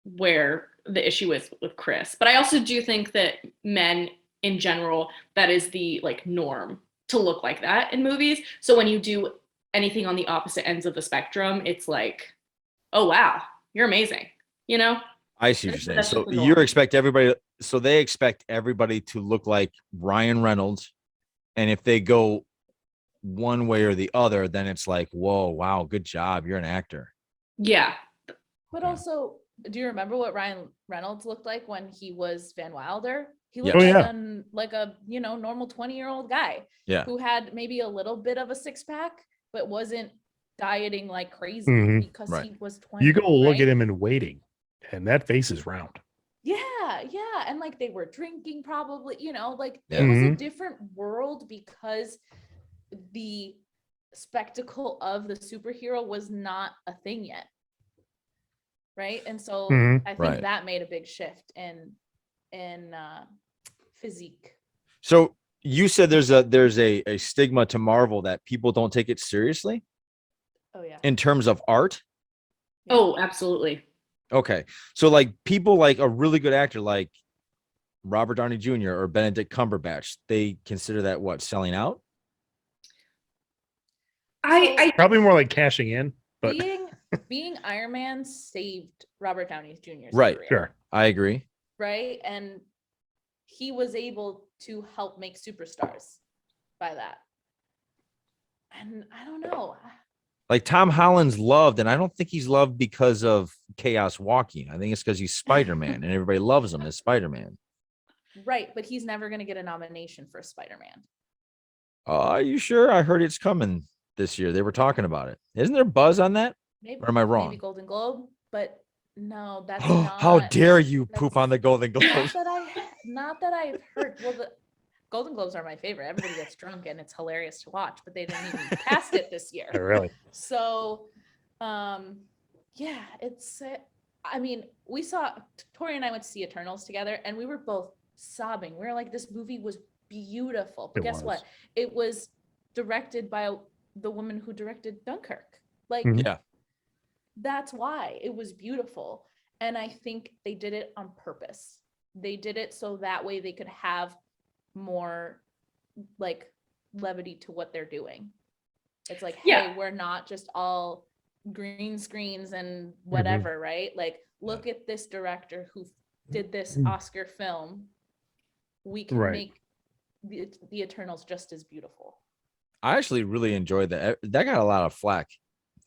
where the issue is with Chris. But I also do think that men in general, that is the like norm to look like that in movies. So when you do anything on the opposite ends of the spectrum, it's like, oh wow, you're amazing. I see what you're saying. That's So the norm. they expect everybody to look like Ryan Reynolds. And if they go one way or the other, then it's like, whoa, wow, good job. You're an actor. Yeah. But Yeah. also, do you remember what Ryan Reynolds looked like when he was Van Wilder? He Yeah. looked Oh, like a normal 20-year-old guy Yeah. who had maybe a little bit of a six pack, but wasn't dieting like crazy Mhm. because Right. he was 20. You go look right? at him in Waiting, and that face is round. Yeah. And like they were drinking probably, like Yeah. it was a Mhm. different world because the spectacle of the superhero was not a thing yet. Right. And so Mhm. I think Right. that made a big shift in physique. So you said there's a stigma to Marvel that people don't take it seriously Oh yeah. in terms of art. Oh, absolutely. Okay. So like people like a really good actor like Robert Downey Jr. or Benedict Cumberbatch, they consider that what, selling out? I Probably more like cashing in, but being Iron Man saved Robert Downey Jr.'s Right. career, sure. I agree. right? And he was able to help make superstars by that. And I don't know. Like Tom Holland's loved, and I don't think he's loved because of Chaos Walking. I think it's because he's Spider-Man and everybody loves him as Spider-Man. Right, but he's never going to get a nomination for Spider-Man. Are you sure? I heard it's coming this year. They were talking about it. Isn't there buzz on that? Maybe, Or am I wrong? Maybe Golden Globe, but no, that's not. How dare you poop that's- on the Golden Globes? Not that I've heard. Well, the Golden Globes are my favorite. Everybody gets drunk and it's hilarious to watch, but they didn't even cast it this year. Oh, really. So, yeah, it's. I mean, we saw Tori and I went to see Eternals together, and we were both sobbing. We were like, "This movie was beautiful." But It guess was. what? It was directed by the woman who directed Dunkirk. Like, Mhm. Yeah. that's why it was beautiful, and I think they did it on purpose. they did it so that way they could have more like levity to what they're doing. It's like, hey, we're not just all green screens and whatever, right? Like, look at this director who did this Oscar film. We can make the Eternals just as beautiful. I actually really enjoyed that. That got a lot of flack,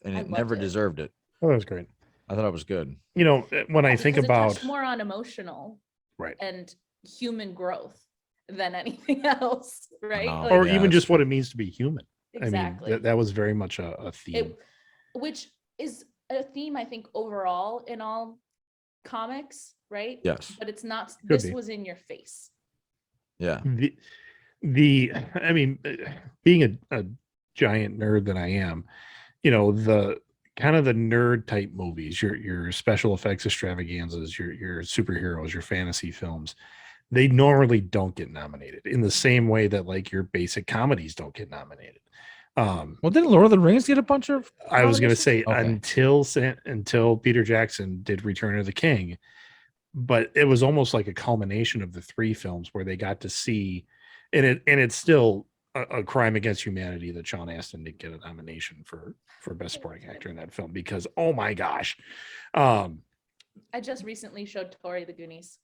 and it never deserved it. Oh, that was great. I thought it was good. You know, when I think about it touched more on emotional right and human growth than anything else, right? Like, or even just what it means to be human. Exactly. I mean, that was very much a theme. Which is a theme, I think, overall in all comics, right? Yes. But it's not, Could this be. was in your face. Yeah. I mean, being a giant nerd that I am, you know, the kind of the nerd type movies, your special effects extravaganzas, your superheroes, your fantasy films, they normally don't get nominated in the same way that like your basic comedies don't get nominated. Well, didn't Lord of the Rings get a bunch of? I was going to say until Peter Jackson did Return of the King, but it was almost like a culmination of the three films where they got to see, and it's still a crime against humanity that Sean Astin didn't get a nomination for best supporting actor in that film, because oh my gosh. I just recently showed Tori the Goonies.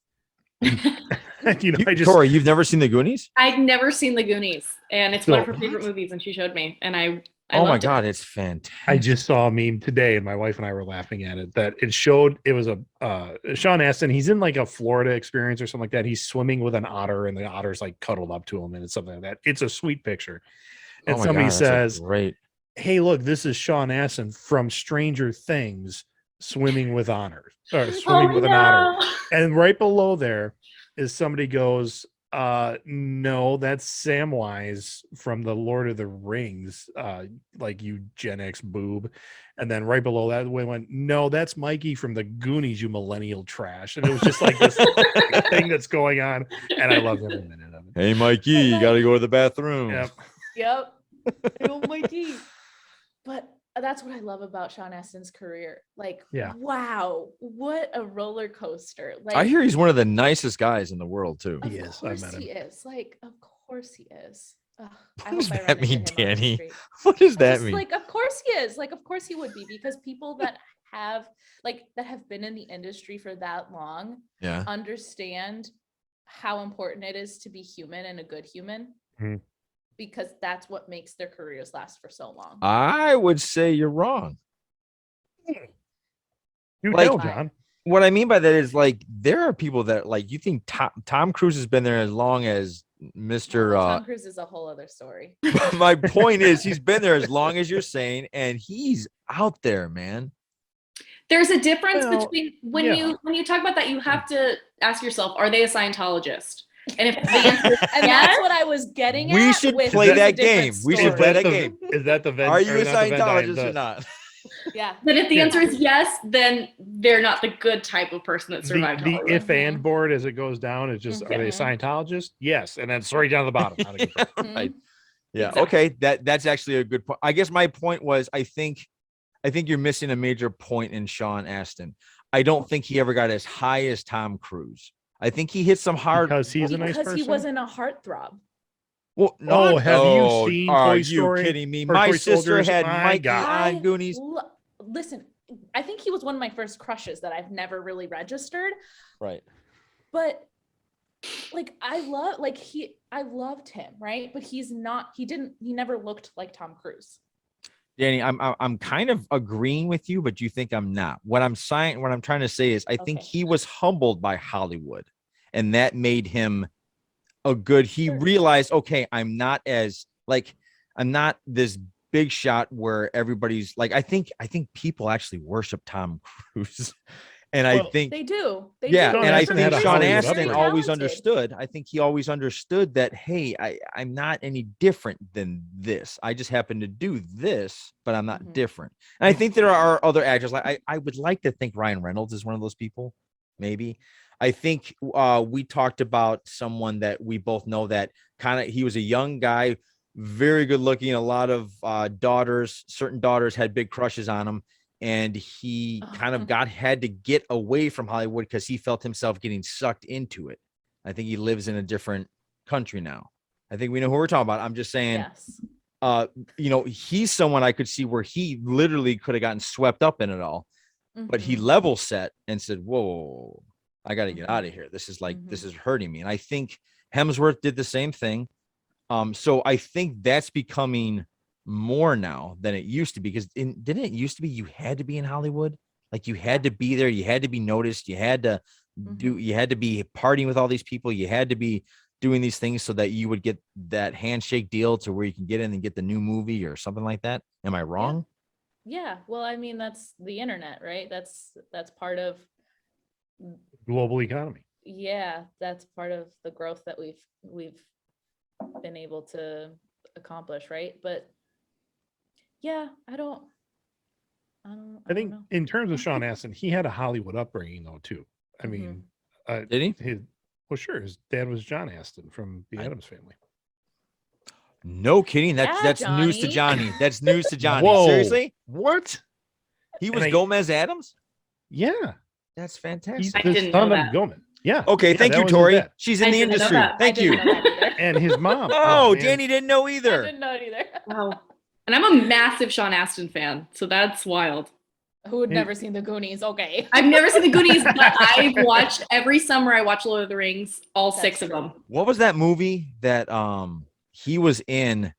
You know, Tori, you've never seen the Goonies? I've never seen the Goonies, and it's one of her favorite movies, and she showed me, and I oh my god, it's fantastic. I just saw a meme today, and my wife and I were laughing at it, that it showed it was a Sean Astin. He's in like a Florida experience or something like that. He's swimming with an otter, and the otter's like cuddled up to him, and it's something like that. It's a sweet picture. And somebody says, "Great, hey, look, this is Sean Astin from Stranger Things swimming with honor, or swimming with an otter." And right below there is somebody goes, no, that's Samwise from the Lord of the Rings, like you Gen X boob. And then right below that we went, no, that's Mikey from the Goonies, you millennial trash. And it was just like this thing that's going on, and I loved every minute of it. Hey Mikey, you gotta go to the bathroom. Yep. Oh Mikey. But that's what I love about Sean Astin's career. Like, wow, what a roller coaster. Like, I hear he's one of the nicest guys in the world too. He is. I met him. He is. Like, of course he is. What does that mean, Danny? What does that mean? Like, of course he is. Like, of course he would be, because people that have been in the industry for that long understand how important it is to be human and a good human. Mm-hmm. Because that's what makes their careers last for so long. I would say you're wrong. You tell, John. What I mean by that is, like, there are people that, like, you think Tom Cruise has been there as long as Mr. Tom Cruise is a whole other story. My point is, he's been there as long as you're saying, and he's out there, man. There's a difference between when you talk about that, you have to ask yourself, are they a Scientologist? And if the answer is and that's what I was getting at. We should play that game. We should play that game. Is that the Are you a Scientologist or not? Yeah. But if the answer is yes, then they're not the good type of person that survived. The if and board as it goes down is just, are they a Scientologist? Yes. And then straight down the bottom. Right. Yeah. Exactly. Okay. That's actually a good point. I guess my point was, I think you're missing a major point in Sean Astin. I don't think he ever got as high as Tom Cruise. I think he hit some hard because he's a nice person. Because he wasn't a heartthrob. Well, no. Have you seen Toy Story? Are you kidding me? My sister had Mikey on Goonies. Listen, I think he was one of my first crushes that I've never really registered. Right. But like, I loved him, right? But he never looked like Tom Cruise. Danny, I'm kind of agreeing with you, but you think I'm not. What I'm trying to say is, I think he was humbled by Hollywood, and that made him he realized, okay, I'm not this big shot where everybody's like, I think people actually worship Tom Cruise. And I think they do. And I think Sean Astin always understood. I think he always understood that, hey, I'm not any different than this. I just happen to do this, but I'm not different. And I think there are other actors. Like I would like to think Ryan Reynolds is one of those people. Maybe. I think we talked about someone that we both know that he was a young guy, very good looking. A lot of certain daughters had big crushes on him. and he kind of had to get away from Hollywood because he felt himself getting sucked into it. I think he lives in a different country now. I think we know who we're talking about. I'm just saying, yes. He's someone I could see where he literally could have gotten swept up in it all, but he level set and said, whoa, I got to get out of here. This is this is hurting me. And I think Hemsworth did the same thing. So I think that's becoming more now than it used to be, because didn't it used to be you had to be in Hollywood? Like you had to be there, you had to be noticed, you had to you had to be partying with all these people, you had to be doing these things so that you would get that handshake deal to where you can get in and get the new movie or something like that. Am I wrong? Yeah. Well, I mean, that's the internet, right? That's part of global economy. Yeah, that's part of the growth that we've been able to accomplish, right? But yeah, I think know. in terms of Sean Astin, he had a Hollywood upbringing though too. I mean, did he? Sure. His dad was John Astin from the Addams Family. No kidding. That's news to Johnny. That's news to Johnny. Whoa. Seriously? What? He was Gomez Adams? Yeah. That's fantastic. He's I the didn't son know of that. Gomez. Yeah. Okay, Yeah, thank that you, was his Tori. dad. She's in I the didn't know industry. that. Thank I you. didn't know that either. And his mom. Oh, man. Danny didn't know I either. didn't know it either. Wow. And I'm a massive Sean Astin fan, so that's wild. Who had never seen the Goonies? Okay. I've never seen the Goonies, but I've watched every summer. I watch Lord of the Rings, all That's 6 of true. them. What was that movie that he was in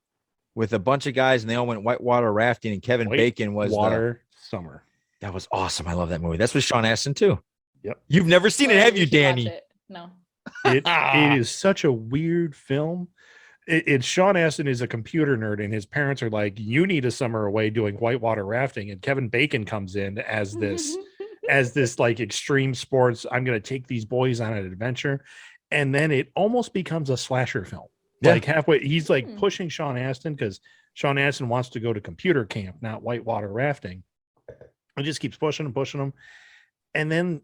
with a bunch of guys and they all went whitewater rafting and Kevin Bacon was Summer. That was awesome. I love that movie. That's with Sean Astin too. Yep. You've never seen it, have you, should watch Danny? it. No. It is such a weird film. It's Sean Astin is a computer nerd, and his parents are like, "You need a summer away doing whitewater rafting." And Kevin Bacon comes in as this like extreme sports. I'm going to take these boys on an adventure, and then it almost becomes a slasher film. Yeah. Like halfway, he's like pushing Sean Astin because Sean Astin wants to go to computer camp, not whitewater rafting. It just keeps pushing him, and then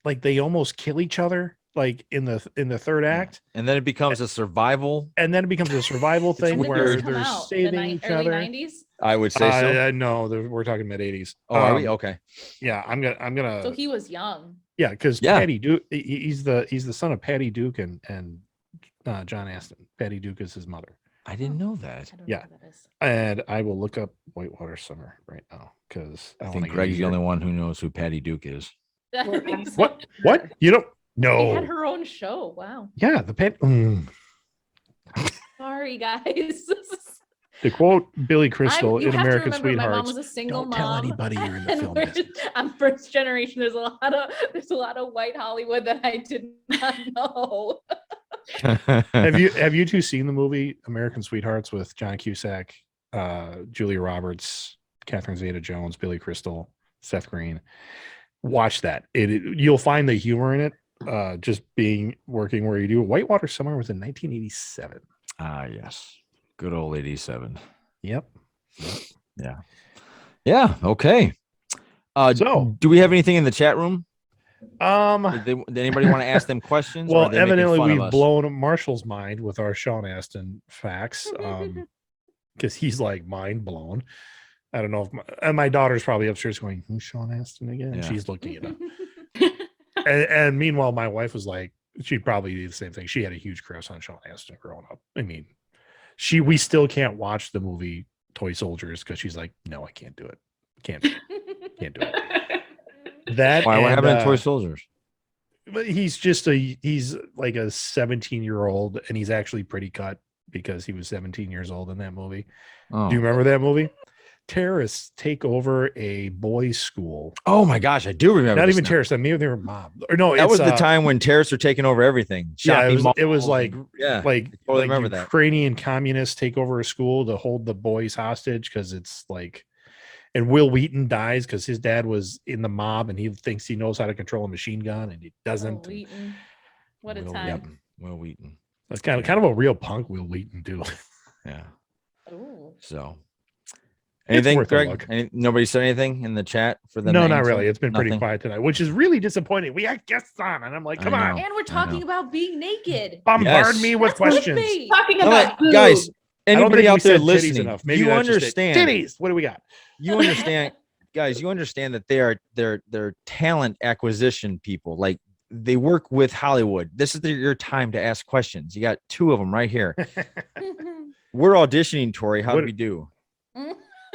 like they almost kill each other. Like in the third act, and then it becomes a survival, thing When where did they're saving each early other. 90s? I would say so. No, we're talking mid 80s. Oh, are we? Okay. Yeah, I'm gonna. So he was young. Yeah, because Patty Duke, he's the son of Patty Duke and John Astin. Patty Duke is his mother. I didn't know that. I don't Yeah. know who that is. And I will look up Whitewater Summer right now because I think Greg's the only one who knows who Patty Duke is. That makes What? sense. What? You don't? She No. had her own show. Wow. Yeah, the Pat. Sorry, guys. To quote Billy Crystal You in have to American remember, my mom Sweethearts, was a single don't mom. tell anybody you're in the and film we're- business. I'm first generation. There's a lot of white Hollywood that I did not know. Have you two seen the movie American Sweethearts with John Cusack, Julia Roberts, Catherine Zeta-Jones, Billy Crystal, Seth Green? Watch that. You'll find the humor in it. Just working where you do. Whitewater Summer was in 1987. Ah, yes. Good old 87. Yep. Yeah. Okay. So, do we have anything in the chat room? Well, Did anybody want to ask them questions? or are they making evidently fun of we've us? blown Marshall's mind with our Sean Astin facts. Because he's like mind blown. I don't know if my daughter's probably upstairs going, "Who's Sean Astin again?" And Yeah. she's looking it up. and meanwhile, my wife was like, she'd probably do the same thing. She had a huge crush on Sean Astin growing up. I mean, we still can't watch the movie Toy Soldiers because she's like, "No, I can't do it. Can't do it." That Why? What and, happened in Toy Soldiers? But he's like a 17-year-old, and he's actually pretty cut because he was 17 years old in that movie. Oh. Do you remember that movie? Terrorists take over a boys' school. Oh my gosh, I do remember. Not this even now. terrorists. I mean, they were mob. Or no, That was the time when terrorists were taking over everything. Yeah, Shopping it was malls like and- yeah, like totally remember that. Ukrainian communists take over a school to hold the boys hostage because it's like, and Will Wheaton dies because his dad was in the mob and he thinks he knows how to control a machine gun and he doesn't. Will Wheaton. What a Will time. Wheaton. Will Wheaton. That's kind of a real punk Will Wheaton too. Yeah. Ooh. So, It's anything, worth a Greg? look. Nobody said anything in the chat for the No, not names? really. It's been pretty Nothing? quiet tonight, which is really disappointing. We had guests on, and I'm like, come I on, know. And we're talking about being naked. bombard Yes. me with That's questions. clickbait. Talking No, about boobs. guys, I don't anybody think we out there said titties listening, enough. Maybe you that's just it. understand. Titties. What do we got? You understand. guys, you understand that they're talent acquisition people. Like they work with Hollywood. This is your time to ask questions. You got 2 of them right here. We're auditioning, Tori. How did we do?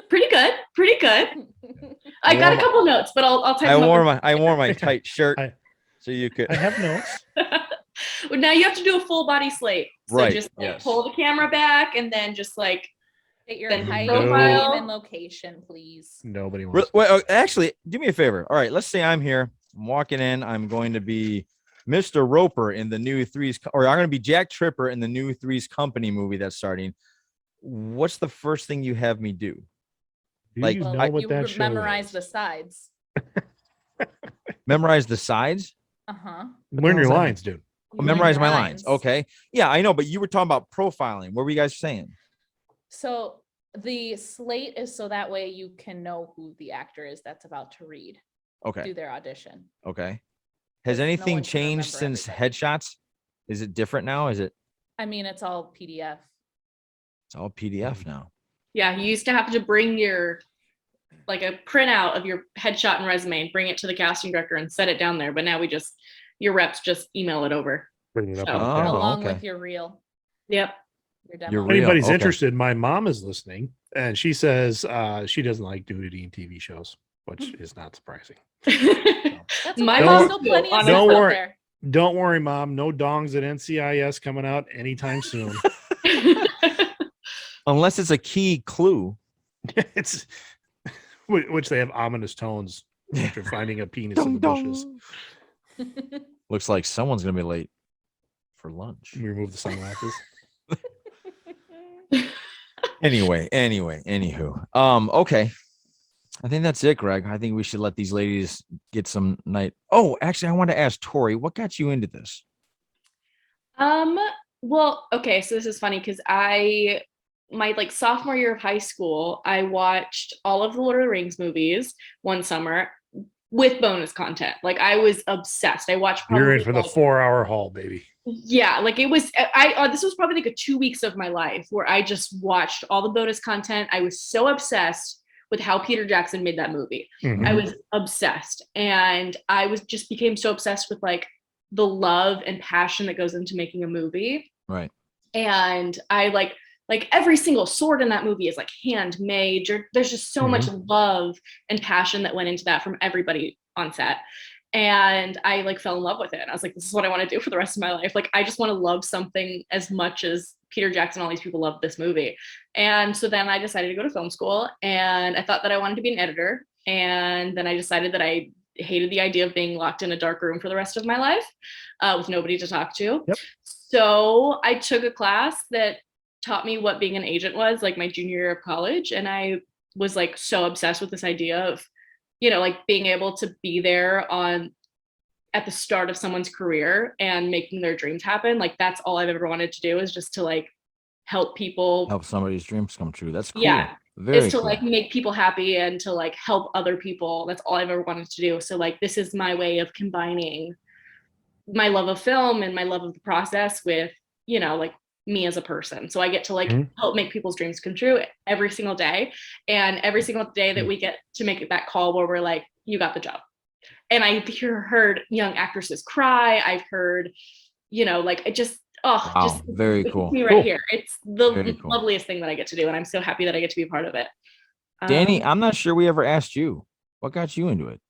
Pretty good. Pretty good. I got a couple notes, but I'll type them up. I wore my tight shirt so you could. I have notes. Well, now you have to do a full body slate. So Right, just like, yes. pull the camera back and then just like Get your Then height, profile. name, and location, please. Nobody wants. Well, actually, do me a favor. All right, let's say I'm here. I'm walking in. I'm going to be Mr. Roper in the new Threes, or I'm going to be Jack Tripper in the new Threes Company movie that's starting. What's the first thing you have me do? Do like, you Well, know what you that show memorize is? the sides. Memorize the sides? Uh-huh. Learn your What does that lines, dude. Oh, memorize my lines. Okay. Yeah, I know, but you were talking about profiling. What were you guys saying? So the slate is so that way you can know who the actor is that's about to read, Okay. do their audition. Okay. Has Because no anything one can changed remember since everybody. headshots? Is it different now? Is it? I mean, it's all PDF. It's all PDF now. Yeah, you used to have to bring your like a printout of your headshot and resume and bring it to the casting director and set it down there. But now your reps just email it over. Bring it up. So- on the Oh, tablet. Along okay. with your reel, Yep. your demo. Your If reel. anybody's Okay. interested, my mom is listening, and she says she doesn't like nudity in TV shows, which is not surprising. That's My okay. mom There's still plenty of too, stuff Don't out worry. there. Don't worry, Mom. No dongs at NCIS coming out anytime soon. Unless it's a key clue. It's which they have ominous tones after finding a penis in the bushes. Looks like someone's gonna be late for lunch. Remove the sunglasses. Anywho. Okay. I think that's it, Greg. I think we should let these ladies get some night. Oh, actually, I want to ask Tori, what got you into this? Well, okay, so this is funny because my like sophomore year of high school, I watched all of the Lord of the Rings movies one summer with bonus content. Like I was obsessed. I watched You're in probably, for the like, 4-hour haul, baby. yeah, like it was this was probably like a 2 weeks of my life where I just watched all the bonus content. I was so obsessed with how Peter Jackson made that movie. Mhm. I was obsessed, and I became so obsessed with like the love and passion that goes into making a movie. Right. And I like every single sword in that movie is like handmade. There's just so much love and passion that went into that from everybody on set. And I like fell in love with it. I was like, this is what I want to do for the rest of my life. Like, I just want to love something as much as Peter Jackson, all these people love this movie. And so then I decided to go to film school, and I thought that I wanted to be an editor. And then I decided that I hated the idea of being locked in a dark room for the rest of my life with nobody to talk to. Yep. So I took a class that taught me what being an agent was, like my junior year of college. And I was like so obsessed with this idea of, you know, like being able to be there at the start of someone's career and making their dreams happen. Like that's all I've ever wanted to do, is just to like help people. Help somebody's dreams come true. That's cool. Yeah. Very Is to cool. like make people happy and to like help other people. That's all I've ever wanted to do. So like this is my way of combining my love of film and my love of the process with, you know, like me as a person. So I get to like help make people's dreams come true every single day. And every single day that we get to make that call where we're like, you got the job. And I heard young actresses cry. I've heard, you know, like it just, Wow, very it's cool. me right here. It's the Very cool. loveliest thing that I get to do. And I'm so happy that I get to be a part of it. Dani, I'm not sure we ever asked you. What got you into it?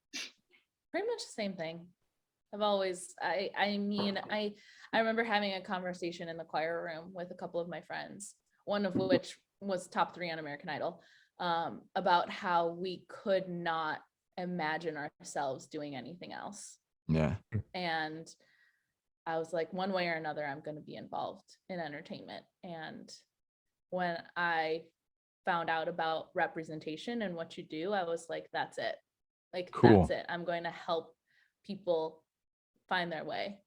Pretty much the same thing. I've always, I mean, I remember having a conversation in the choir room with a couple of my friends, one of which was top 3 on American Idol, about how we could not imagine ourselves doing anything else. Yeah. And I was like, one way or another, I'm going to be involved in entertainment. And when I found out about representation and what you do, I was like, that's it. Like, Cool. That's it. I'm going to help people find their way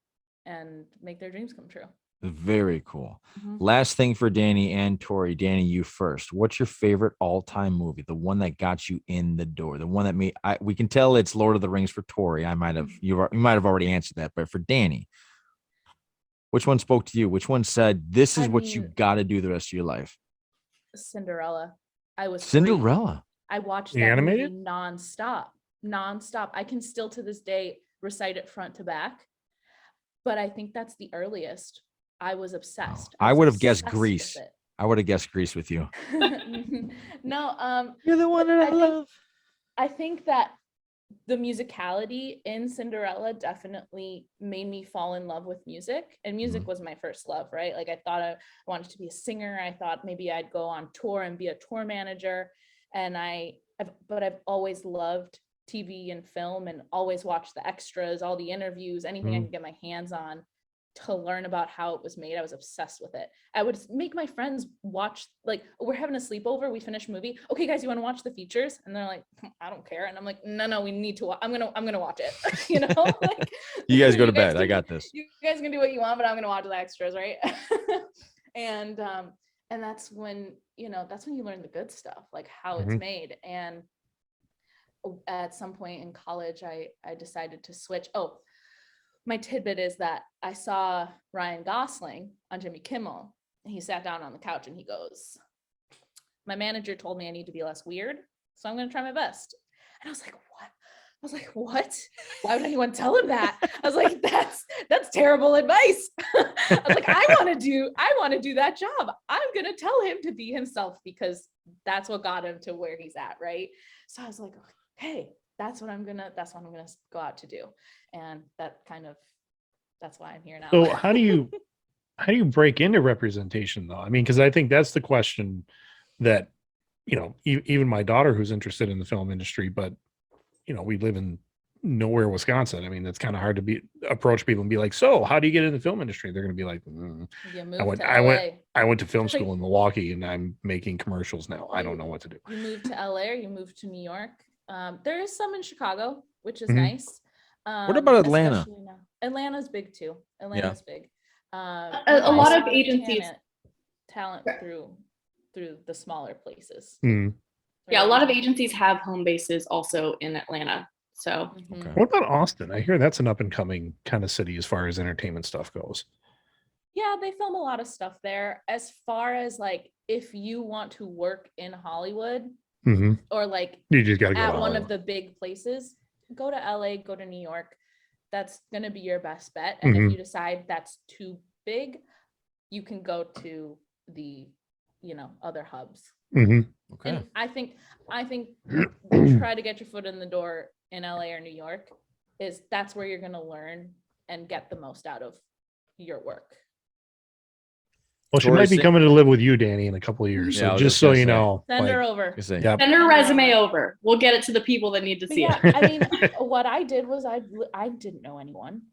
and make their dreams come true. Very cool. Mhm. Last thing for Dani and Tori. Dani, you first. What's your favorite all-time movie? The one that got you in the door. The one that we can tell it's Lord of the Rings for Tori. You might have already answered that, but for Dani, which one spoke to you? Which one said, this is what you got to do the rest of your life? Cinderella. I was 3. Cinderella. I watched The that animated? movie nonstop. I can still to this day recite it front to back, but I think that's the earliest. I was obsessed. I was would have guessed obsessed with Grease. it. I would have guessed Grease with you. No, You're the one that I love. I think that the musicality in Cinderella definitely made me fall in love with music, and music was my first love, right? Like I thought I wanted to be a singer. I thought maybe I'd go on tour and be a tour manager. And but I've always loved TV and film and always watched the extras, all the interviews, anything I could get my hands on to learn about how it was made. I was obsessed with it. I would make my friends watch, like, we're having a sleepover, we finish a movie. Okay, guys, you want to watch the features? And they're like, I don't care. And I'm like, no, we need to watch. I'm gonna watch it. You know, like, You guys go to bed. I got this. You guys can do what you want, but I'm gonna watch the extras, right? and that's when you learn the good stuff, like how it's made. And at some point in college, I decided to switch. Oh, my tidbit is that I saw Ryan Gosling on Jimmy Kimmel, and he sat down on the couch and he goes, my manager told me I need to be less weird, so I'm going to try my best. And I was like, what? Why would anyone tell him that? I was like, that's terrible advice. I was like, I want to do that job. I'm going to tell him to be himself because that's what got him to where he's at. Right. So I was like, okay, that's what I'm going to go out to do. And that's why I'm here now. So how do you break into representation though? I mean, because I think that's the question that, even my daughter who's interested in the film industry, but we live in nowhere, Wisconsin. I mean, it's kind of hard to approach people and be like, so how do you get in the film industry? They're going to be like, I went to film school in Milwaukee and I'm making commercials now. I don't know what to do. You moved to LA or you moved to New York. There is some in Chicago, which is nice. What about Atlanta? Atlanta's big too. Atlanta's big. A lot of agencies talent through the smaller places. Yeah, a lot of agencies have home bases also in Atlanta. So What about Austin? I hear that's an up and coming kind of city as far as entertainment stuff goes. Yeah, they film a lot of stuff there. As far as like if you want to work in Hollywood or like you just gotta go at one of the big places, go to LA, go to New York. That's gonna be your best bet. And if you decide that's too big, you can go to the other hubs. Okay. And I think try to get your foot in the door in LA or New York. That's where you're gonna learn and get the most out of your work. Well, she might be coming to live with you, Dani, in a couple of years. Yeah, so just so you know, send her over. Send her resume over. We'll get it to the people that need to see it. I mean, what I did was I didn't know anyone.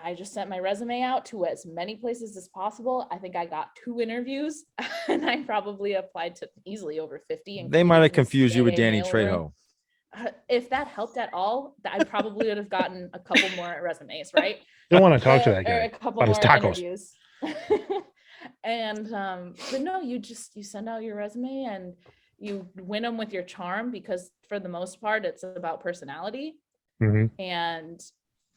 I just sent my resume out to as many places as possible. I think I got 2 interviews and I probably applied to easily over 50. They might have confused you with Danny Trejo. If that helped at all, I probably would have gotten a couple more resumes, right? Don't want to talk to that guy a couple about his more tacos. Interviews. And but no, you send out your resume and you win them with your charm, because for the most part it's about personality. And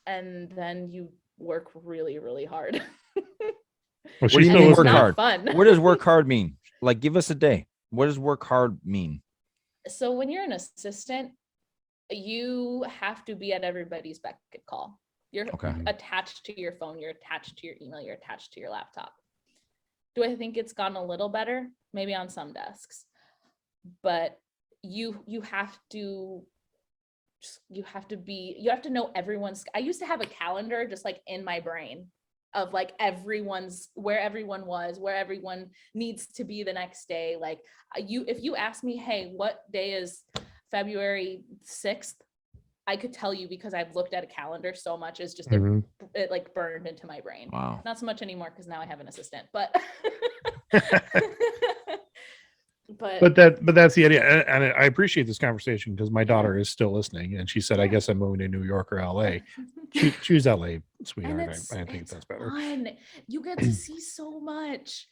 then you work really, really hard. What do you mean work hard? Fun. What does work hard mean? Like, give us a day. What does work hard mean? So when you're an assistant, you have to be at everybody's beck and call. You're attached to your phone, you're attached to your email, you're attached to your laptop. Do I think it's gotten a little better? Maybe on some desks, but you have to know everyone's. I used to have a calendar just like in my brain of like where everyone was, where everyone needs to be the next day. Like if you ask me, hey, what day is February 6th? I could tell you because I've looked at a calendar so much. It's just it like burned into my brain. Wow. Not so much anymore because now I have an assistant, but but that's the idea. And I appreciate this conversation because my daughter is still listening and she said, I guess I'm moving to New York or LA. Choose LA, sweetheart. I think that's better. Fun. You get to see so much.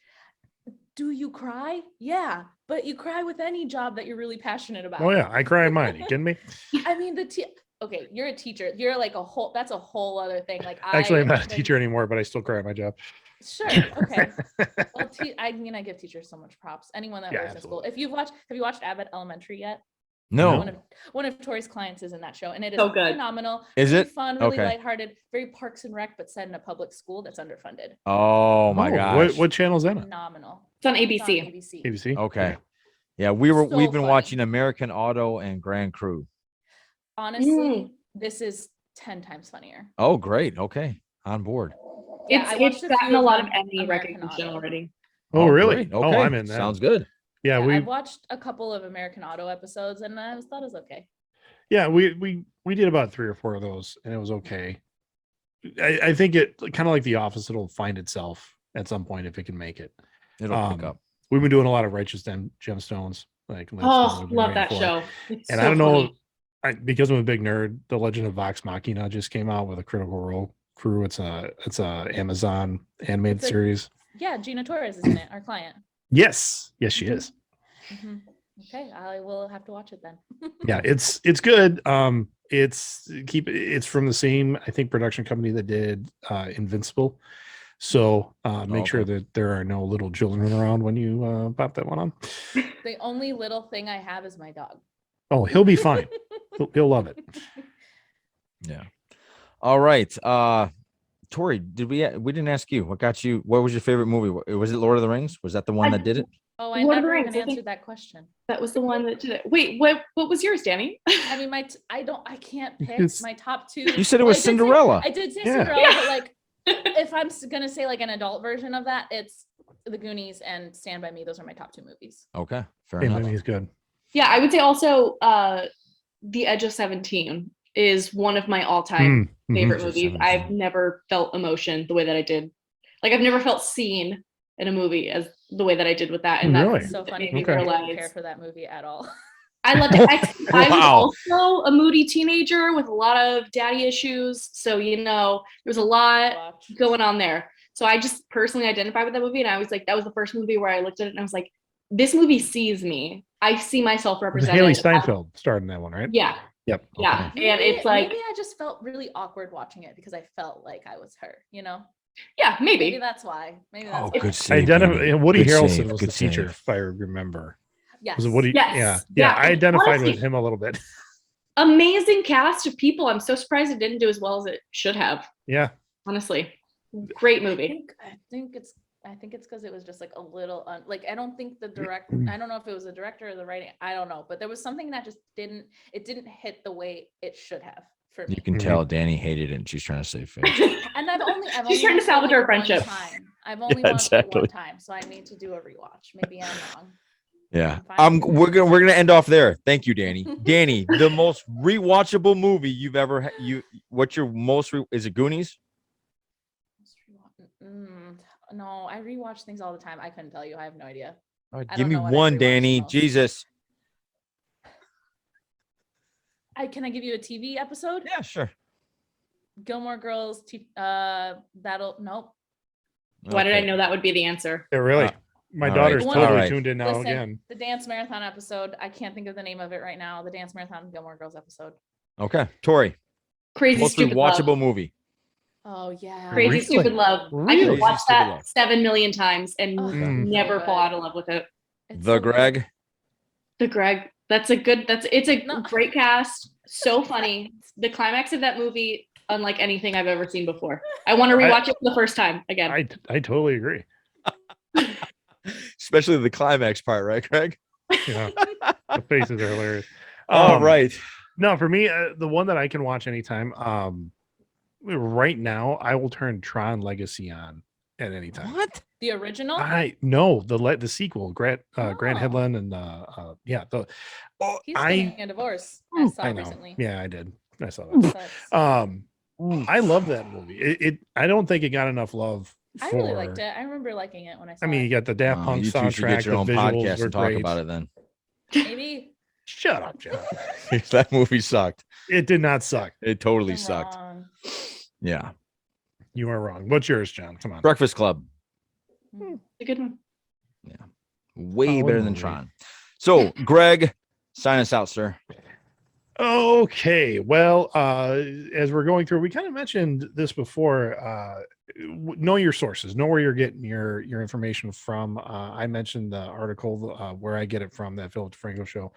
Do you cry? Yeah, but you cry with any job that you're really passionate about. Oh yeah, I cry in mine. Are you kidding me? I mean, okay, you're a teacher. You're like that's a whole other thing. Like actually, I'm not a teacher anymore, but I still cry at my job. Sure. Okay. Well, I give teachers so much props. Anyone that works in school. Have you watched Abbott Elementary yet? No. One of Tori's clients is in that show, and it is So good. phenomenal. Is really it? fun, really Okay. lighthearted, very Parks and Rec, but set in a public school that's underfunded. Oh my gosh. What channel is that on? Phenomenal. It's on It's on ABC. ABC. ABC. Okay. Yeah, we've been funny. watching American Auto and Grand Crew. Honestly, this is 10 times funnier. Oh, great. Okay. On board. Yeah, It's gotten a lot of them, Emmy American recognition Auto. already. Oh, really? Great. Oh, Okay. I'm in that. Sounds good. Yeah, I've watched a couple of American Auto episodes, and I thought it was okay. Yeah, we did about 3 or 4 of those, and it was okay. I think it kind of like The Office. It'll find itself at some point if it can make it. It'll pick up. We've been doing a lot of Righteous Gemstones. Like, Oh, love that show. It's and so I don't know, funny. because I'm a big nerd. The Legend of Vox Machina just came out with a Critical Role crew. It's a Amazon animated series. Yeah, Gina Torres is in it, our client. Yes, she is. Mm-hmm. Okay, I will have to watch it then. Yeah, it's good. It's from the same, I think, production company that did Invincible. So make sure that there are no little children around when you pop that one on. The only little thing I have is my dog. Oh, he'll be fine. He'll love it. Yeah. All right. Tori, we didn't ask you what was your favorite movie? Was it Lord of the Rings? Was that the one that did it? Oh, I Lord of the never Rings, even I think answered that question. That was the one that did it. Wait, what was yours, Danny? I mean, I can't pick my top 2. You said it was Cinderella. I did say Yeah. Cinderella, but like, if I'm gonna say like an adult version of that, it's The Goonies and Stand By Me. Those are my top 2 movies. Okay, fair Stand By enough. Me is good. Yeah, I would say also The Edge of 17 is one of my all-time favorite movies. 17. I've never felt emotion the way that I did. Like, I've never felt seen in a movie as the way that I did with that. And Really? that's So funny. made me People don't realize care for that movie at all. I loved it. I Wow. was also a moody teenager with a lot of daddy issues. So, there was a lot going on there. So I just personally identified with that movie. And I was like, that was the first movie where I looked at it and I was like, this movie sees me. I see myself represented. Haley Steinfeld starred in that one, right? Yeah. Yep. Yeah. Okay. And it's like, maybe I just felt really awkward watching it because I felt like I was her, yeah, Maybe maybe. that's why. Maybe Oh, that's why. good save. Woody Good Harrelson save, was good the teacher, save. if I remember. Yes. Was it Woody? Yes. Yeah. I identified Honestly, with him a little bit. amazing cast of people. I'm so surprised it didn't do as well as it should have. Yeah. Honestly, great I movie. think it's because it was just like a little I don't think I don't know if it was the director or the writing. I don't know, but there was something that just didn't hit the way it should have for me. You can tell Danny hated it and she's trying to save face. And I've only She's trying to watched it, salvage our one friendship. time. I've only Yeah, watched it one exactly. time, so I need to do a rewatch. Maybe I'm wrong. Yeah. Fine. We're gonna end off there. Thank you, Danny. Danny, the most rewatchable movie you've ever what's your most is it Goonies? No, I rewatch things all the time. I couldn't tell you. I have no idea. All right, I give don't me know what I one, rewatch Danny. the most. Jesus. Can I give you a TV episode? Yeah, sure. Gilmore Girls. Nope. Why did I Okay. know that would be the answer? Yeah, really. Uh, My all daughter's right. totally All right. tuned in now Listen, again. the Dance Marathon episode. I can't think of the name of it right now. The Dance Marathon Gilmore Girls episode. Okay. Tori, Crazy most Stupid rewatchable Love. movie. Oh yeah. Crazy Really? Stupid Love. I Really? could watch Crazy Stupid that Love. 7 million times and Mm. never So fall good. out of love with it. It's The so good. Greg. The Greg. It's a No. great cast. So funny. The climax of that movie, unlike anything I've ever seen before. I want to rewatch it for the first time again. I totally agree. Especially the climax part, right, Greg? Yeah. The faces are hilarious. All right. No, for me, the one that I can watch anytime. Right now, I will turn Tron Legacy on at any time. What? The original. I know the sequel, Grant Oh. Headland, and He's I getting a divorce. I saw I know. recently. Yeah, I did. I saw that. That's- I love that movie. I don't think it got enough love. I really liked it. I remember liking it when I saw I mean, you it. got the Daft Punk You two should soundtrack. get your own the visuals podcast were and talk great. about it then. Maybe Shut up, John. That movie sucked. It did not suck. It totally I'm sucked. wrong. Yeah. You are wrong. What's yours, John? Come on. Breakfast Club. It's a good one. Way Oh, better than movie. Tron. So, Greg, sign us out, sir. Okay. Well, as we're going through, we kind of mentioned this before. know your sources, know where you're getting your information from. I mentioned the article where I get it from, that Philip DeFranco show.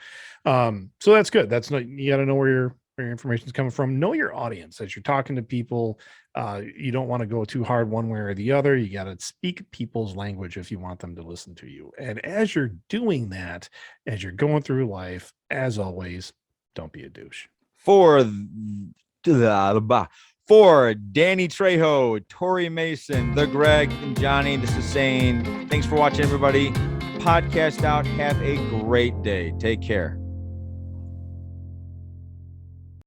So that's good. That's not, you got to know where your information is coming from. Know your audience as you're talking to people. You don't want to go too hard one way or the other. You got to speak people's language if you want them to listen to you. And as you're doing that, as you're going through life, as always, don't be a douche. For Dani Trejo, Tori Mason, the Greg, and Johnny, this is saying thanks for watching, everybody. Podcast out. Have a great day. Take care.